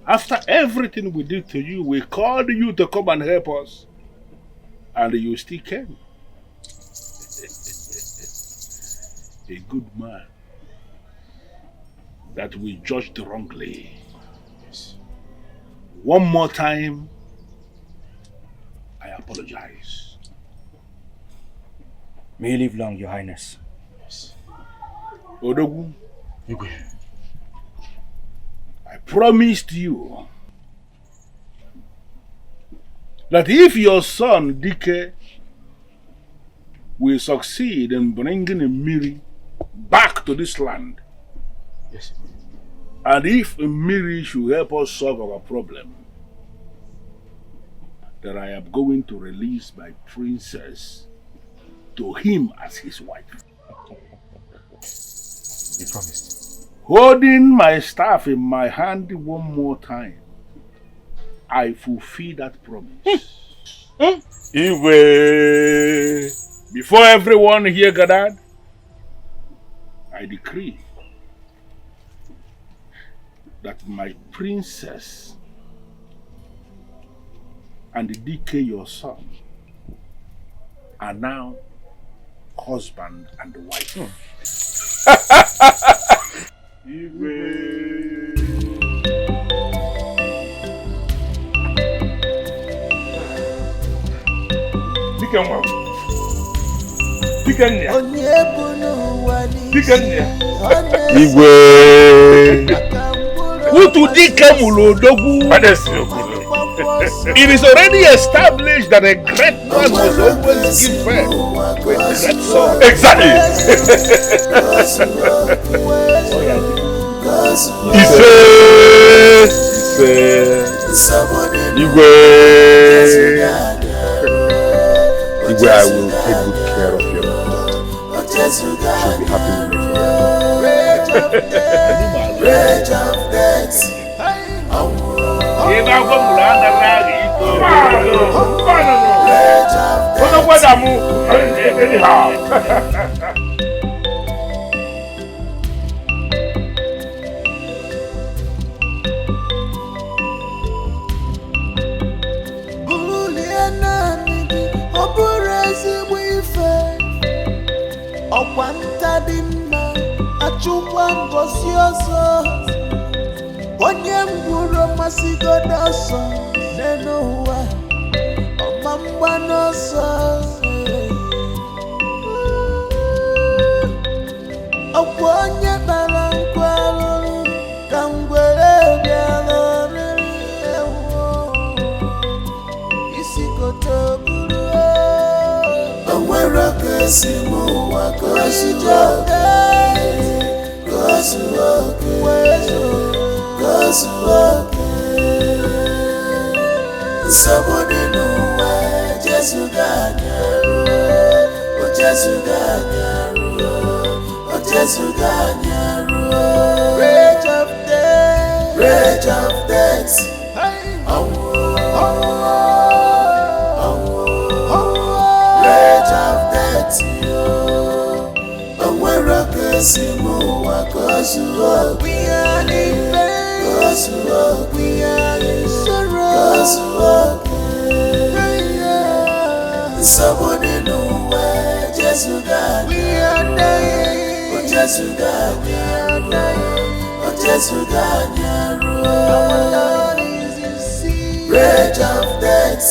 After everything we did to you, we called you to come and help us. And you still came. A good man that we judged wrongly. One more time, I apologize. May you live long, Your Highness. Odogu, I promised you that if your son Dikeh will succeed in bringing Mmiri back to this land, yes, and if Mmiri should help us solve our problem, that I am going to release my princess to him as his wife. You promised. Holding my staff in my hand one more time, I fulfill that promise. Iwe. Before everyone here gathered, I decree that my princess and Dikeh, your son, are now husband and wife. Igwe. Utu Dikeh Mulodogu. It is already established that a great man must always give birth to a great son. Exactly. Igwe. Igwe, I will take good care of your daughter. She'll be happy with me onye mgburu masigo n'ọsọ n'ụwa ọma mgba n'ọsọ ọkwa onye bara nkwa arụrụ ka ngwere bịara oriri ewu isi kote buru onwere ka esi n'ụwa ka o si jọga ka o si oke somebody know why Jesus got oh Jesus got oh Jesus got rage of death rage of death and where I can see more cause we are in pain we are in sorrow somebody know where Jesus got we are dying oh Jesus got we are dying oh Jesus got our Lord is in sea rage of death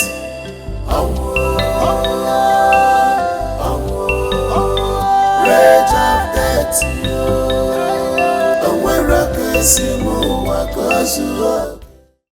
rage of death and where I can see more cause